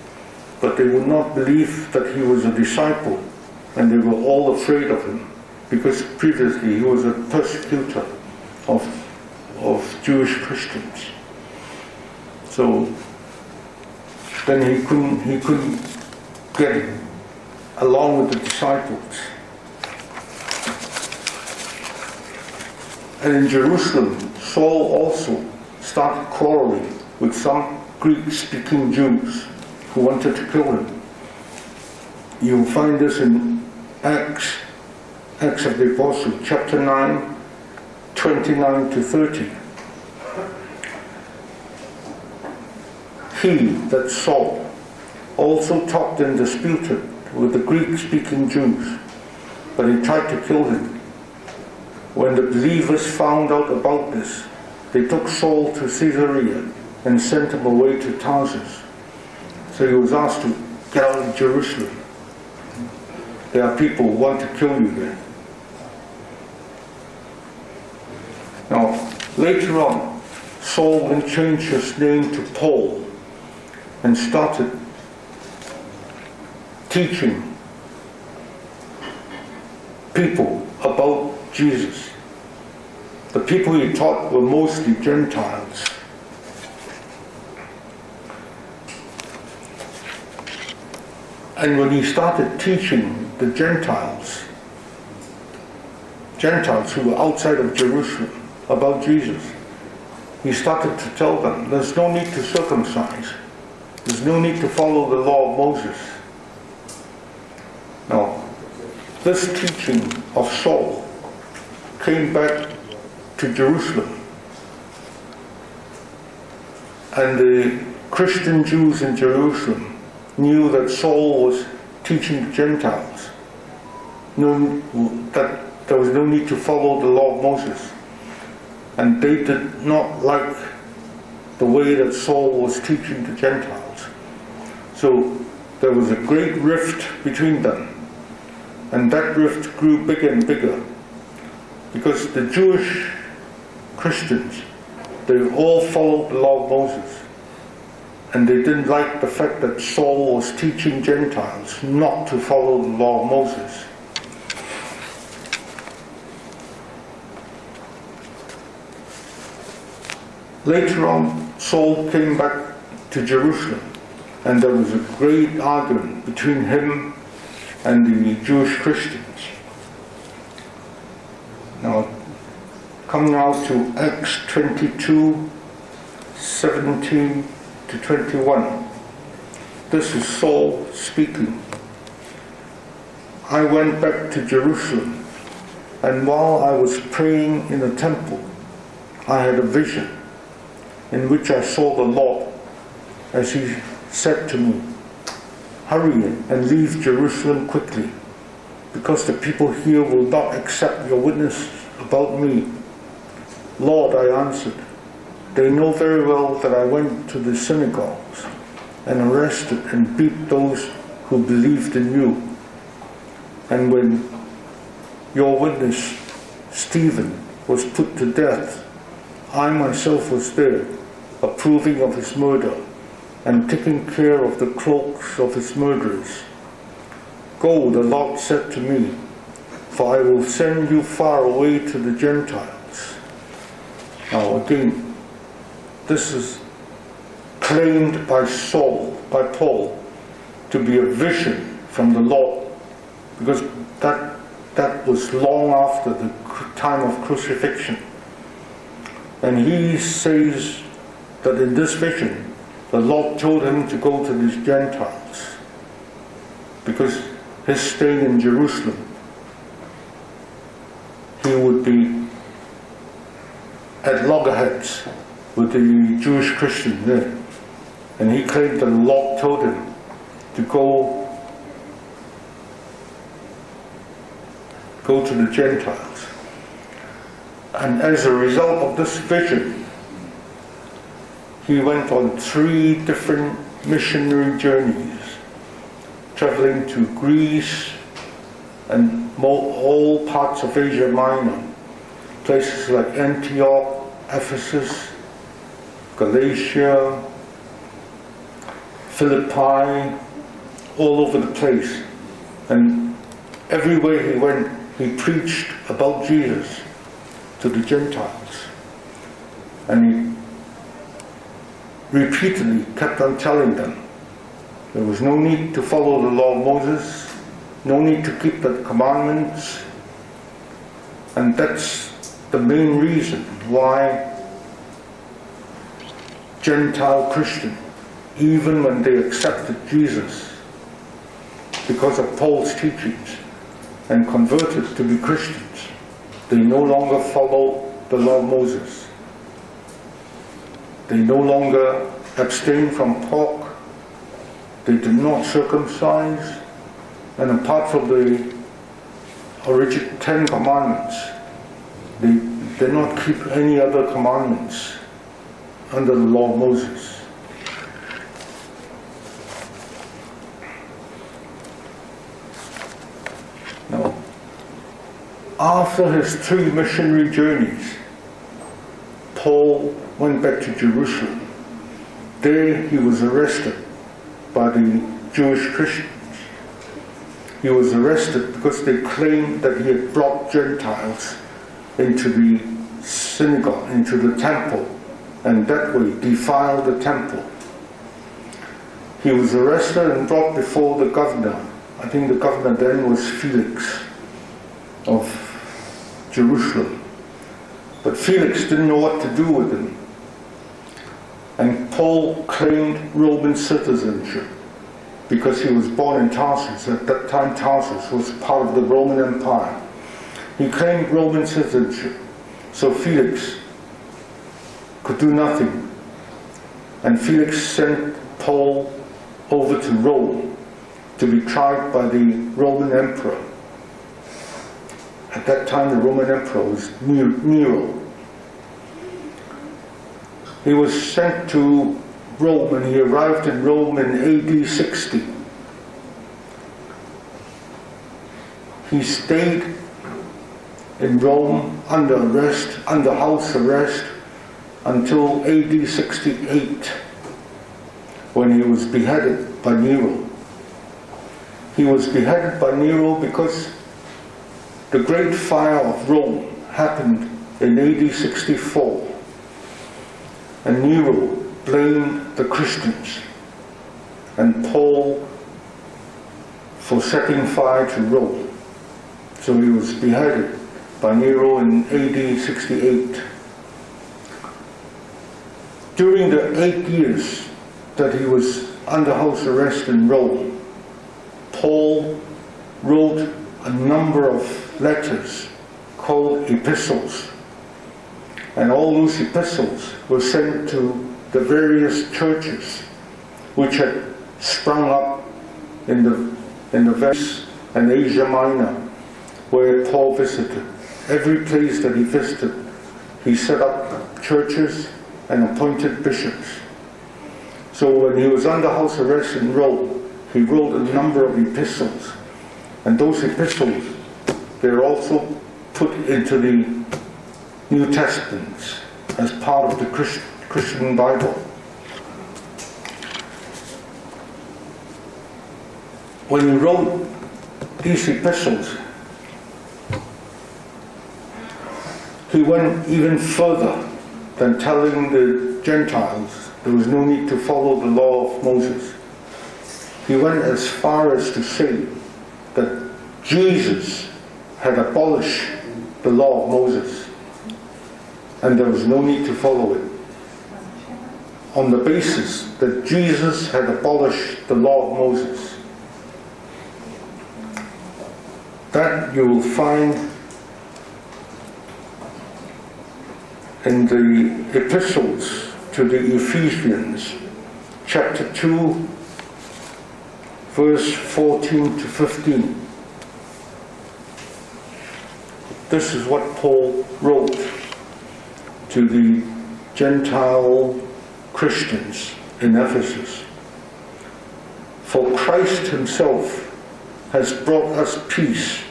Speaker 3: but they would not believe that he was a disciple, and they were all afraid of him, because previously he was a persecutor of Jewish Christians. So then he couldn't get along with the disciples. And in Jerusalem, Saul also started quarreling with some Greek-speaking Jews who wanted to kill him. You'll find this in Acts of the Apostles, chapter 9, 29 to 30. He, that Saul, also talked and disputed with the Greek-speaking Jews, but he tried to kill him. When the believers found out about this, they took Saul to Caesarea and sent him away to Tarsus. So he was asked to get out of Jerusalem. There are people who want to kill you there. Now, later on, Saul then changed his name to Paul and started teaching people about Jesus. The people he taught were mostly Gentiles. And when he started teaching the Gentiles who were outside of Jerusalem about Jesus, he started to tell them there's no need to circumcise. There's no need to follow the law of Moses. Now, this teaching of Saul came back to Jerusalem, and the Christian Jews in Jerusalem knew that Saul was teaching the Gentiles, that there was no need to follow the law of Moses, and they did not like the way that Saul was teaching the Gentiles. So there was a great rift between them, and that rift grew bigger and bigger, because the Jewish Christians, they all followed the law of Moses, and they didn't like the fact that Saul was teaching Gentiles not to follow the law of Moses. Later on, Saul came back to Jerusalem, and there was a great argument between him and the Jewish Christians. Now, come now to Acts 22, 17 to 21. This is Saul speaking. I went back to Jerusalem, and while I was praying in the temple, I had a vision in which I saw the Lord as he said to me, hurry and leave Jerusalem quickly, because the people here will not accept your witness about me. Lord, I answered, they know very well that I went to the synagogues and arrested and beat those who believed in you. And when your witness, Stephen, was put to death, I myself was there, approving of his murder and taking care of the cloaks of his murderers. Go, the Lord said to me, for I will send you far away to the Gentiles. Now again, this is claimed by Paul, to be a vision from the Lord, because that was long after the time of crucifixion. And he says that in this vision, the Lord told him to go to these Gentiles, because his stay in Jerusalem, he would be at loggerheads with the Jewish Christians there. And he claimed that the Lord told him to go to the Gentiles. And as a result of this vision, he went on 3 different missionary journeys, traveling to Greece and all parts of Asia Minor, places like Antioch, Ephesus, Galatia, Philippi, all over the place. And everywhere he went, he preached about Jesus to the Gentiles. And he repeatedly kept on telling them there was no need to follow the law of Moses, no need to keep the commandments. And that's the main reason why Gentile Christians, even when they accepted Jesus because of Paul's teachings and converted to be Christians, they no longer follow the law of Moses. They no longer abstain from pork. They do not circumcise. And apart from the original 10 commandments, they did not keep any other commandments under the law of Moses. Now, after his 3 missionary journeys, Paul went back to Jerusalem. There he was arrested by the Jewish Christians. He was arrested because they claimed that he had brought Gentiles into the synagogue, into the temple, and that way defiled the temple. He was arrested and brought before the governor. I think the governor then was Felix of Jerusalem. But Felix didn't know what to do with him. And Paul claimed Roman citizenship because he was born in Tarsus. At that time, Tarsus was part of the Roman Empire. He claimed Roman citizenship, so Felix could do nothing. And Felix sent Paul over to Rome to be tried by the Roman emperor. At that time, the Roman emperor was Nero. He was sent to Rome, and he arrived in Rome in AD 60. He stayed in Rome under arrest, under house arrest, until AD 68. when he was beheaded by Nero. He was beheaded by Nero because the Great Fire of Rome happened in AD 64, and Nero blamed the Christians and Paul for setting fire to Rome. So he was beheaded by Nero in AD 68. During the 8 years that he was under house arrest in Rome, Paul wrote a number of letters called epistles. And all those epistles were sent to the various churches which had sprung up in the West and Asia Minor, where Paul visited. Every place that he visited, he set up churches and appointed bishops. So when he was under house arrest in Rome, he wrote a number of epistles. And those epistles, they're also put into the New Testament as part of the Christian Bible. When he wrote these epistles, he went even further than telling the Gentiles there was no need to follow the law of Moses. He went as far as to say that Jesus had abolished the law of Moses and there was no need to follow it. On the basis that Jesus had abolished the law of Moses. That you will find in the epistles to the Ephesians, chapter 2, verse 14 to 15. This is what Paul wrote to the Gentile Christians in Ephesus. For Christ himself has brought us peace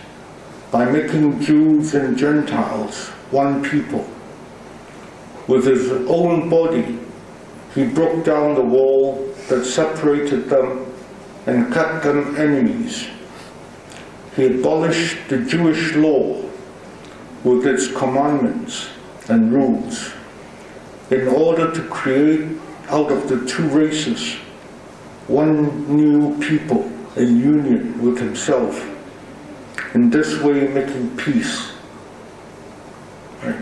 Speaker 3: by making Jews and Gentiles one people. With his own body, he broke down the wall that separated them and kept them enemies. He abolished the Jewish law with its commandments and rules in order to create out of the two races one new people in union with himself, in this way making peace. Right?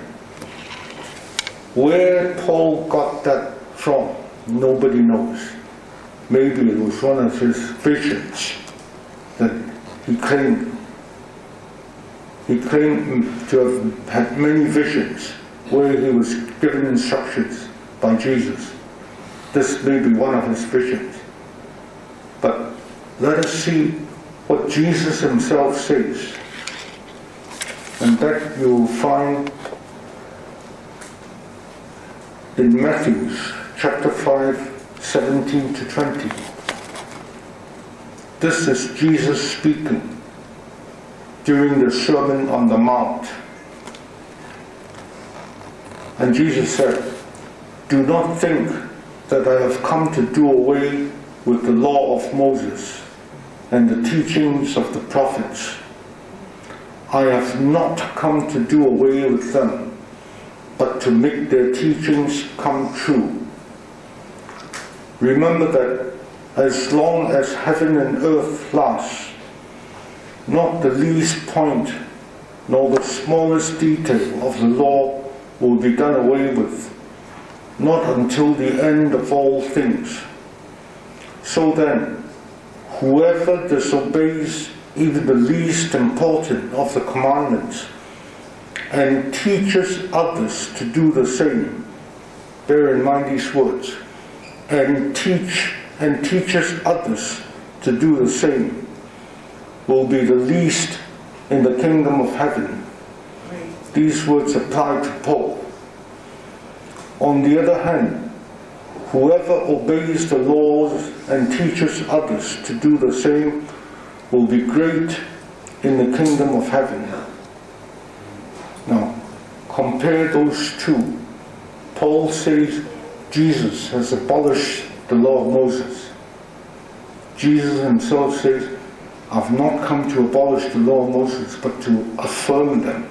Speaker 3: Where Paul got that from, nobody knows. Maybe it was one of his visions that he claimed. He claimed to have had many visions where he was given instructions by Jesus. This may be one of his visions. But let us see what Jesus himself says. And that you will find in Matthew chapter 5, 17 to 20. This is Jesus speaking during the Sermon on the Mount. And Jesus said, "Do not think that I have come to do away with the law of Moses and the teachings of the prophets. I have not come to do away with them, but to make their teachings come true. Remember that as long as heaven and earth last, not the least point nor the smallest detail of the law will be done away with, not until the end of all things. So then, whoever disobeys even the least important of the commandments and teaches others to do the same," bear in mind these words, and teaches others to do the same, "will be the least in the kingdom of heaven." These words apply to Paul. On the other hand, whoever obeys the laws and teaches others to do the same will be great in the kingdom of heaven. Now, compare those two. Paul says Jesus has abolished the law of Moses. Jesus himself says, I've not come to abolish the law of Moses, but to affirm them.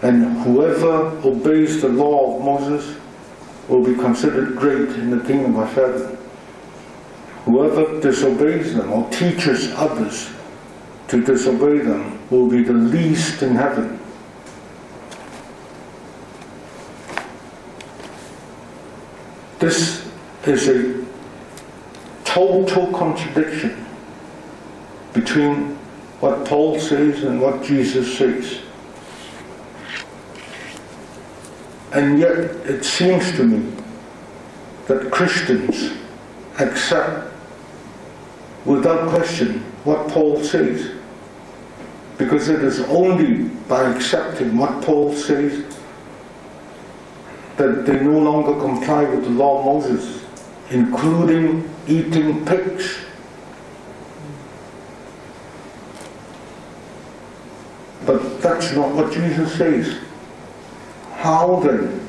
Speaker 3: And whoever obeys the law of Moses will be considered great in the kingdom of heaven. Whoever disobeys them or teaches others to disobey them will be the least in heaven. This is a total contradiction between what Paul says and what Jesus says. And yet it seems to me that Christians accept without question what Paul says, because it is only by accepting what Paul says that they no longer comply with the law of Moses, including eating pigs. But that's not what Jesus says. How then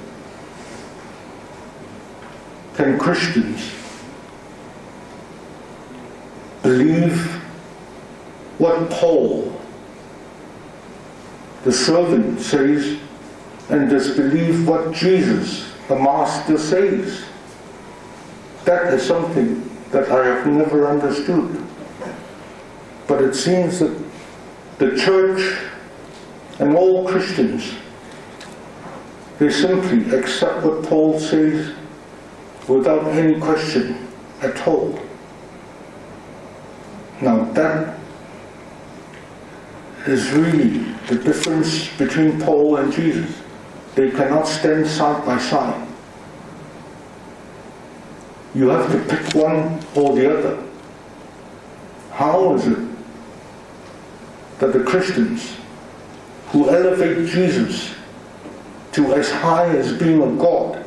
Speaker 3: can Christians believe what Paul, the servant, says and disbelieve what Jesus, the Master, says? That is something that I have never understood. But it seems that the church and all Christians, they simply accept what Paul says without any question at all. Now that is really the difference between Paul and Jesus. They cannot stand side by side. You have to pick one or the other. How is it that the Christians who elevate Jesus to as high as being a God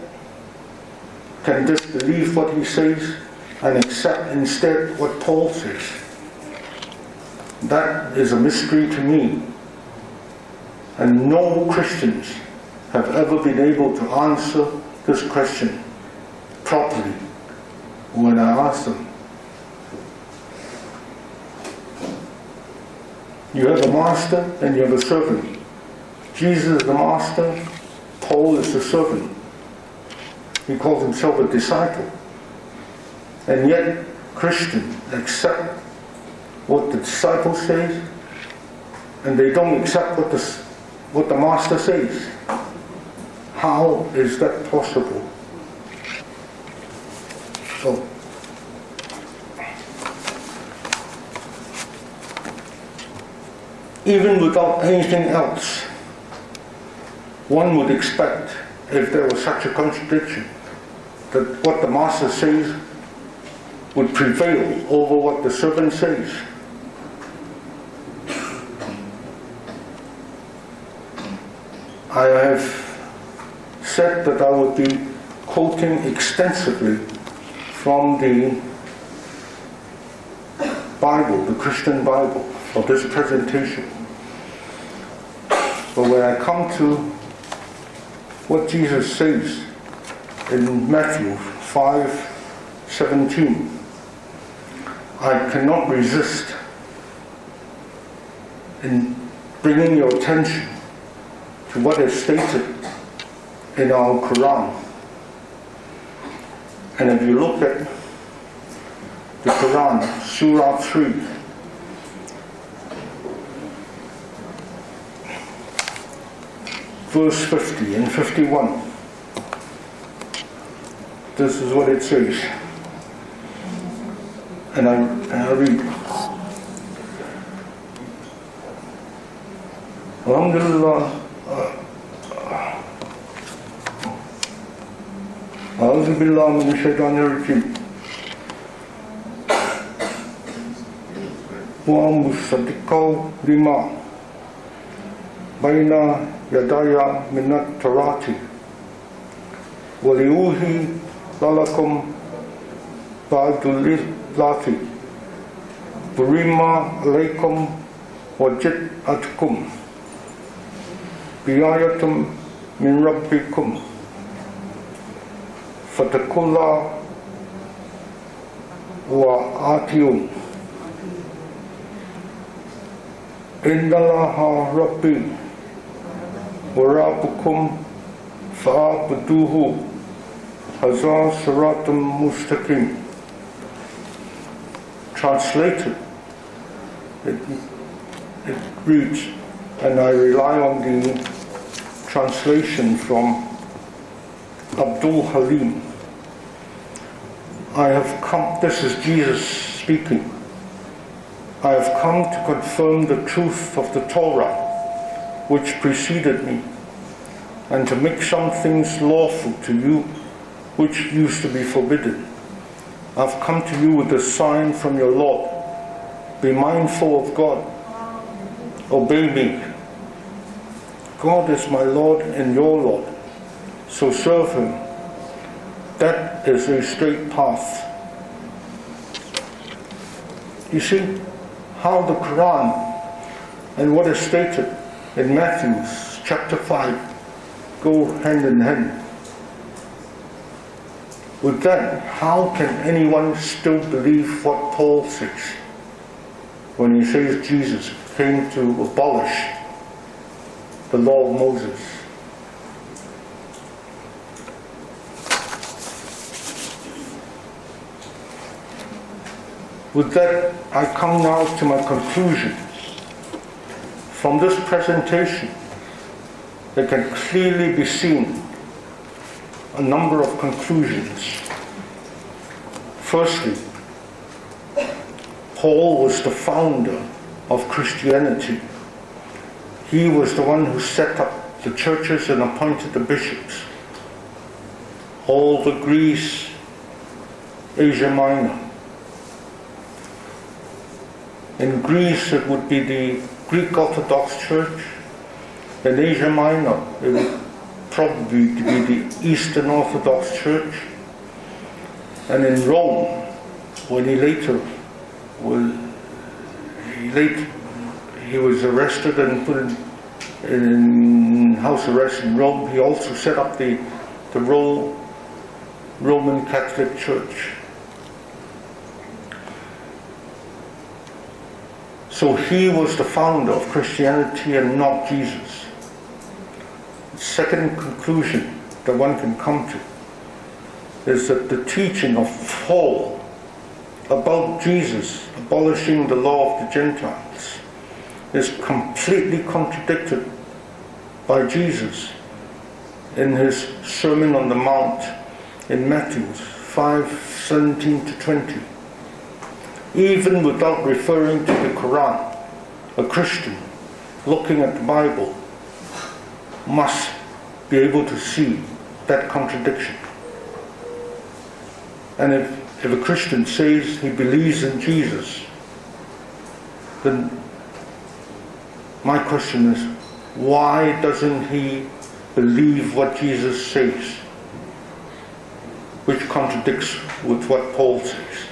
Speaker 3: can disbelieve what he says and accept instead what Paul says? That is a mystery to me. And no Christians have ever been able to answer this question properly when I ask them. You have a master and you have a servant. Jesus is the master, Paul is the servant. He calls himself a disciple. And yet Christians accept what the disciple says, and they don't accept what the master says. How is that possible? So, even without anything else, one would expect, if there was such a contradiction, that what the master says would prevail over what the servant says. I have said that I would be quoting extensively from the Bible, the Christian Bible, for this presentation. But when I come to what Jesus says in Matthew 5:17, I cannot resist in bringing your attention to what is stated in our Quran. And if you look at the Quran, Surah 3, verse 50 and 51, this is what it says. And I read. Alhamdulillah. أعوذ بالله من الشيطان الرجيم ومصدقا لما بين يدي من التوراة ولأوحي لكم بعض الذي حرم عليكم وجدتكم بآية من ربكم fatakula wa atium indalaha rabbi wa rabbukum fa'abuduhu hazar siratum mustaqim. Translated, it reads, and I rely on the translation from Abdul Halim. I have come, this is Jesus speaking, I have come to confirm the truth of the Torah which preceded me, and to make some things lawful to you which used to be forbidden. I've come to you with a sign from your Lord. Be mindful of God. Obey me. God is my Lord and your Lord, so serve Him. That is a straight path. You see how the Quran and what is stated in Matthew chapter 5 go hand in hand. With that, how can anyone still believe what Paul says when he says Jesus came to abolish the law of Moses? With that, I come now to my conclusion. From this presentation, it can clearly be seen a number of conclusions. Firstly, Paul was the founder of Christianity. He was the one who set up the churches and appointed the bishops. All the Greece, Asia Minor. In Greece it would be the Greek Orthodox Church. In Asia Minor it would probably be the Eastern Orthodox Church. And in Rome, when he was arrested and put in house arrest in Rome, he also set up the Roman Catholic Church. So he was the founder of Christianity and not Jesus. Second conclusion that one can come to is that the teaching of Paul about Jesus abolishing the law of the Gentiles is completely contradicted by Jesus in his Sermon on the Mount in Matthew 5:17 to 20. Even without referring to the Quran, a Christian looking at the Bible must be able to see that contradiction. And if a Christian says he believes in Jesus, then my question is, why doesn't he believe what Jesus says, which contradicts with what Paul says?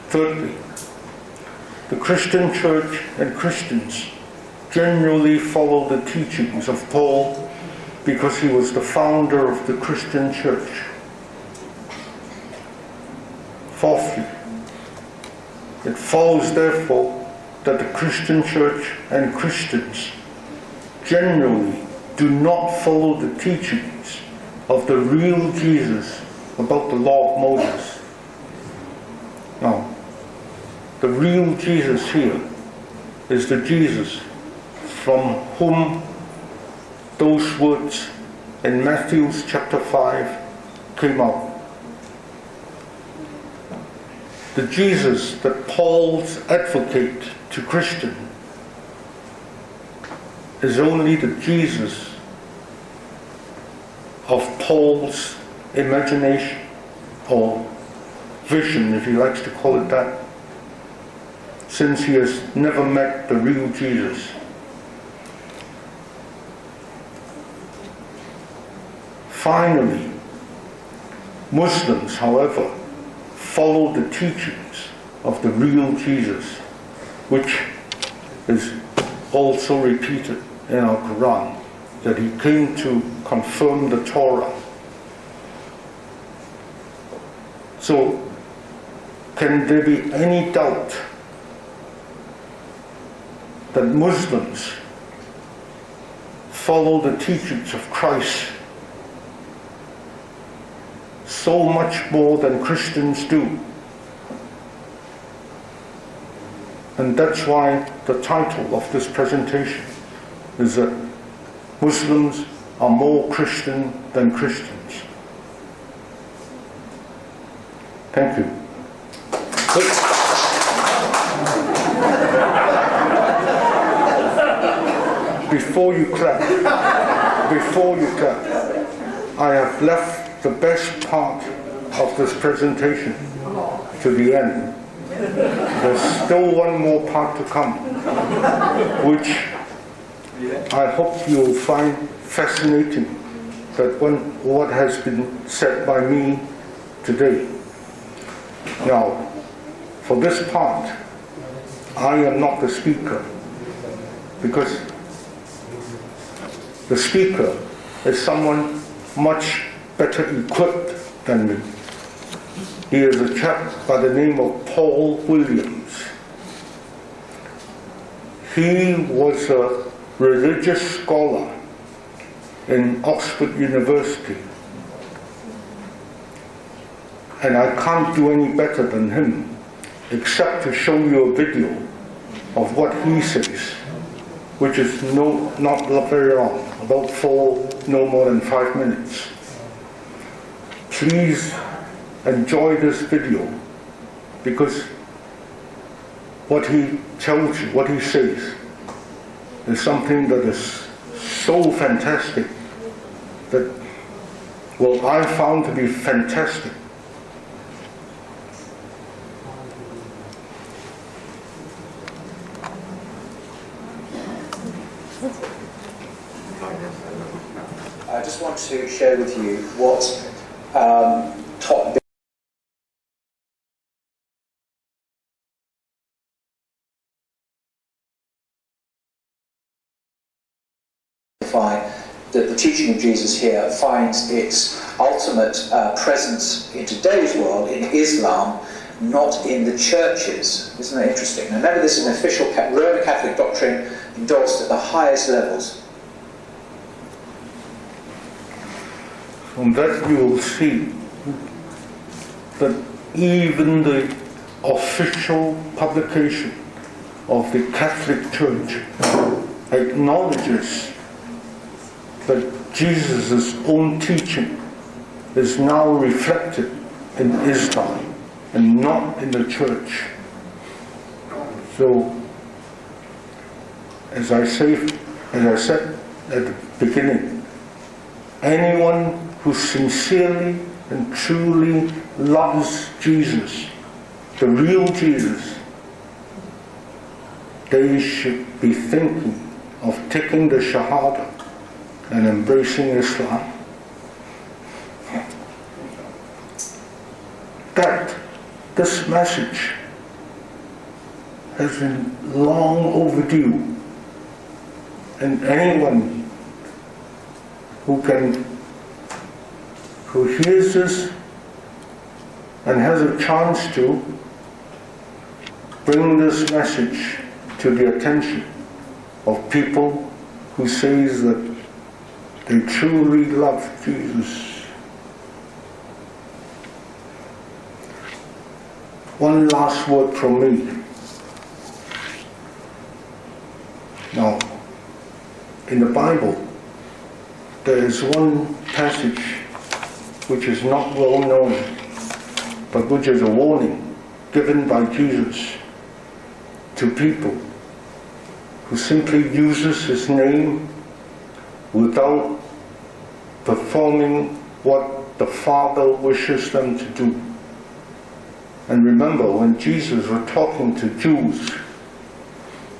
Speaker 3: Thirdly, the Christian church and Christians generally follow the teachings of Paul because he was the founder of the Christian church. Fourthly, it follows therefore that the Christian church and Christians generally do not follow the teachings of the real Jesus about the law of Moses. Now, the real Jesus here is the Jesus from whom those words in Matthew chapter 5 came out. The Jesus that Paul's advocate to Christian is only the Jesus of Paul's imagination or vision, if he likes to call it that, since he has never met the real Jesus. Finally, Muslims, however, follow the teachings of the real Jesus, which is also repeated in our Quran, that he came to confirm the Torah. So, can there be any doubt that Muslims follow the teachings of Christ so much more than Christians do? And that's why the title of this presentation is that Muslims are more Christian than Christians. Thank you. Before you clap, I have left the best part of this presentation to the end. There's still one more part to come, which I hope you'll find fascinating, that what has been said by me today. Now, for this part, I am not the speaker, because the speaker is someone much better equipped than me. He is a chap by the name of Paul Williams. He was a religious scholar in Oxford University. And I can't do any better than him, except to show you a video of what he says, which is not very long, about no more than 5 minutes. Please enjoy this video, because what he tells you, what he says, is something that is so fantastic that, well, I found to be fantastic.
Speaker 4: I just want to share with you what top that the teaching of Jesus here finds its ultimate presence in today's world in Islam, not in the churches. Isn't that interesting? Now, remember, this is an official Roman Catholic doctrine endorsed at the highest levels.
Speaker 3: From that you will see that even the official publication of the Catholic Church acknowledges that Jesus' own teaching is now reflected in Islam and not in the church. So, as I said at the beginning, anyone who sincerely and truly loves Jesus, the real Jesus, they should be thinking of taking the Shahada and embracing Islam. That this message has been long overdue, and anyone who hears this and has a chance to bring this message to the attention of people who says that they truly love Jesus. One last word from me. Now, in the Bible, there is one passage which is not well known, but which is a warning given by Jesus to people who simply uses his name without performing what the Father wishes them to do. And remember, when Jesus was talking to Jews,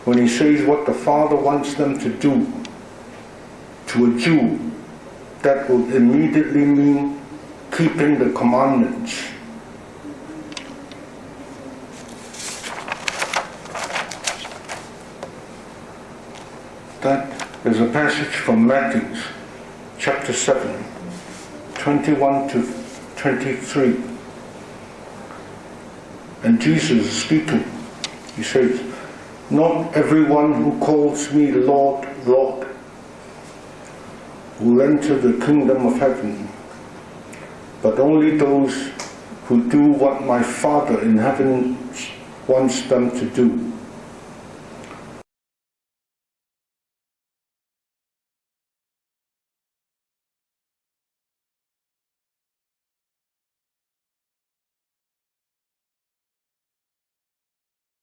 Speaker 3: when he says what the Father wants them to do to a Jew, that would immediately mean keeping the commandments. That is a passage from Matthew chapter 7, 21 to 23. And Jesus is speaking. He says, "Not everyone who calls me Lord, Lord will enter the kingdom of heaven, but only those who do what my Father in heaven wants them to do."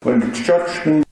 Speaker 3: When the judgment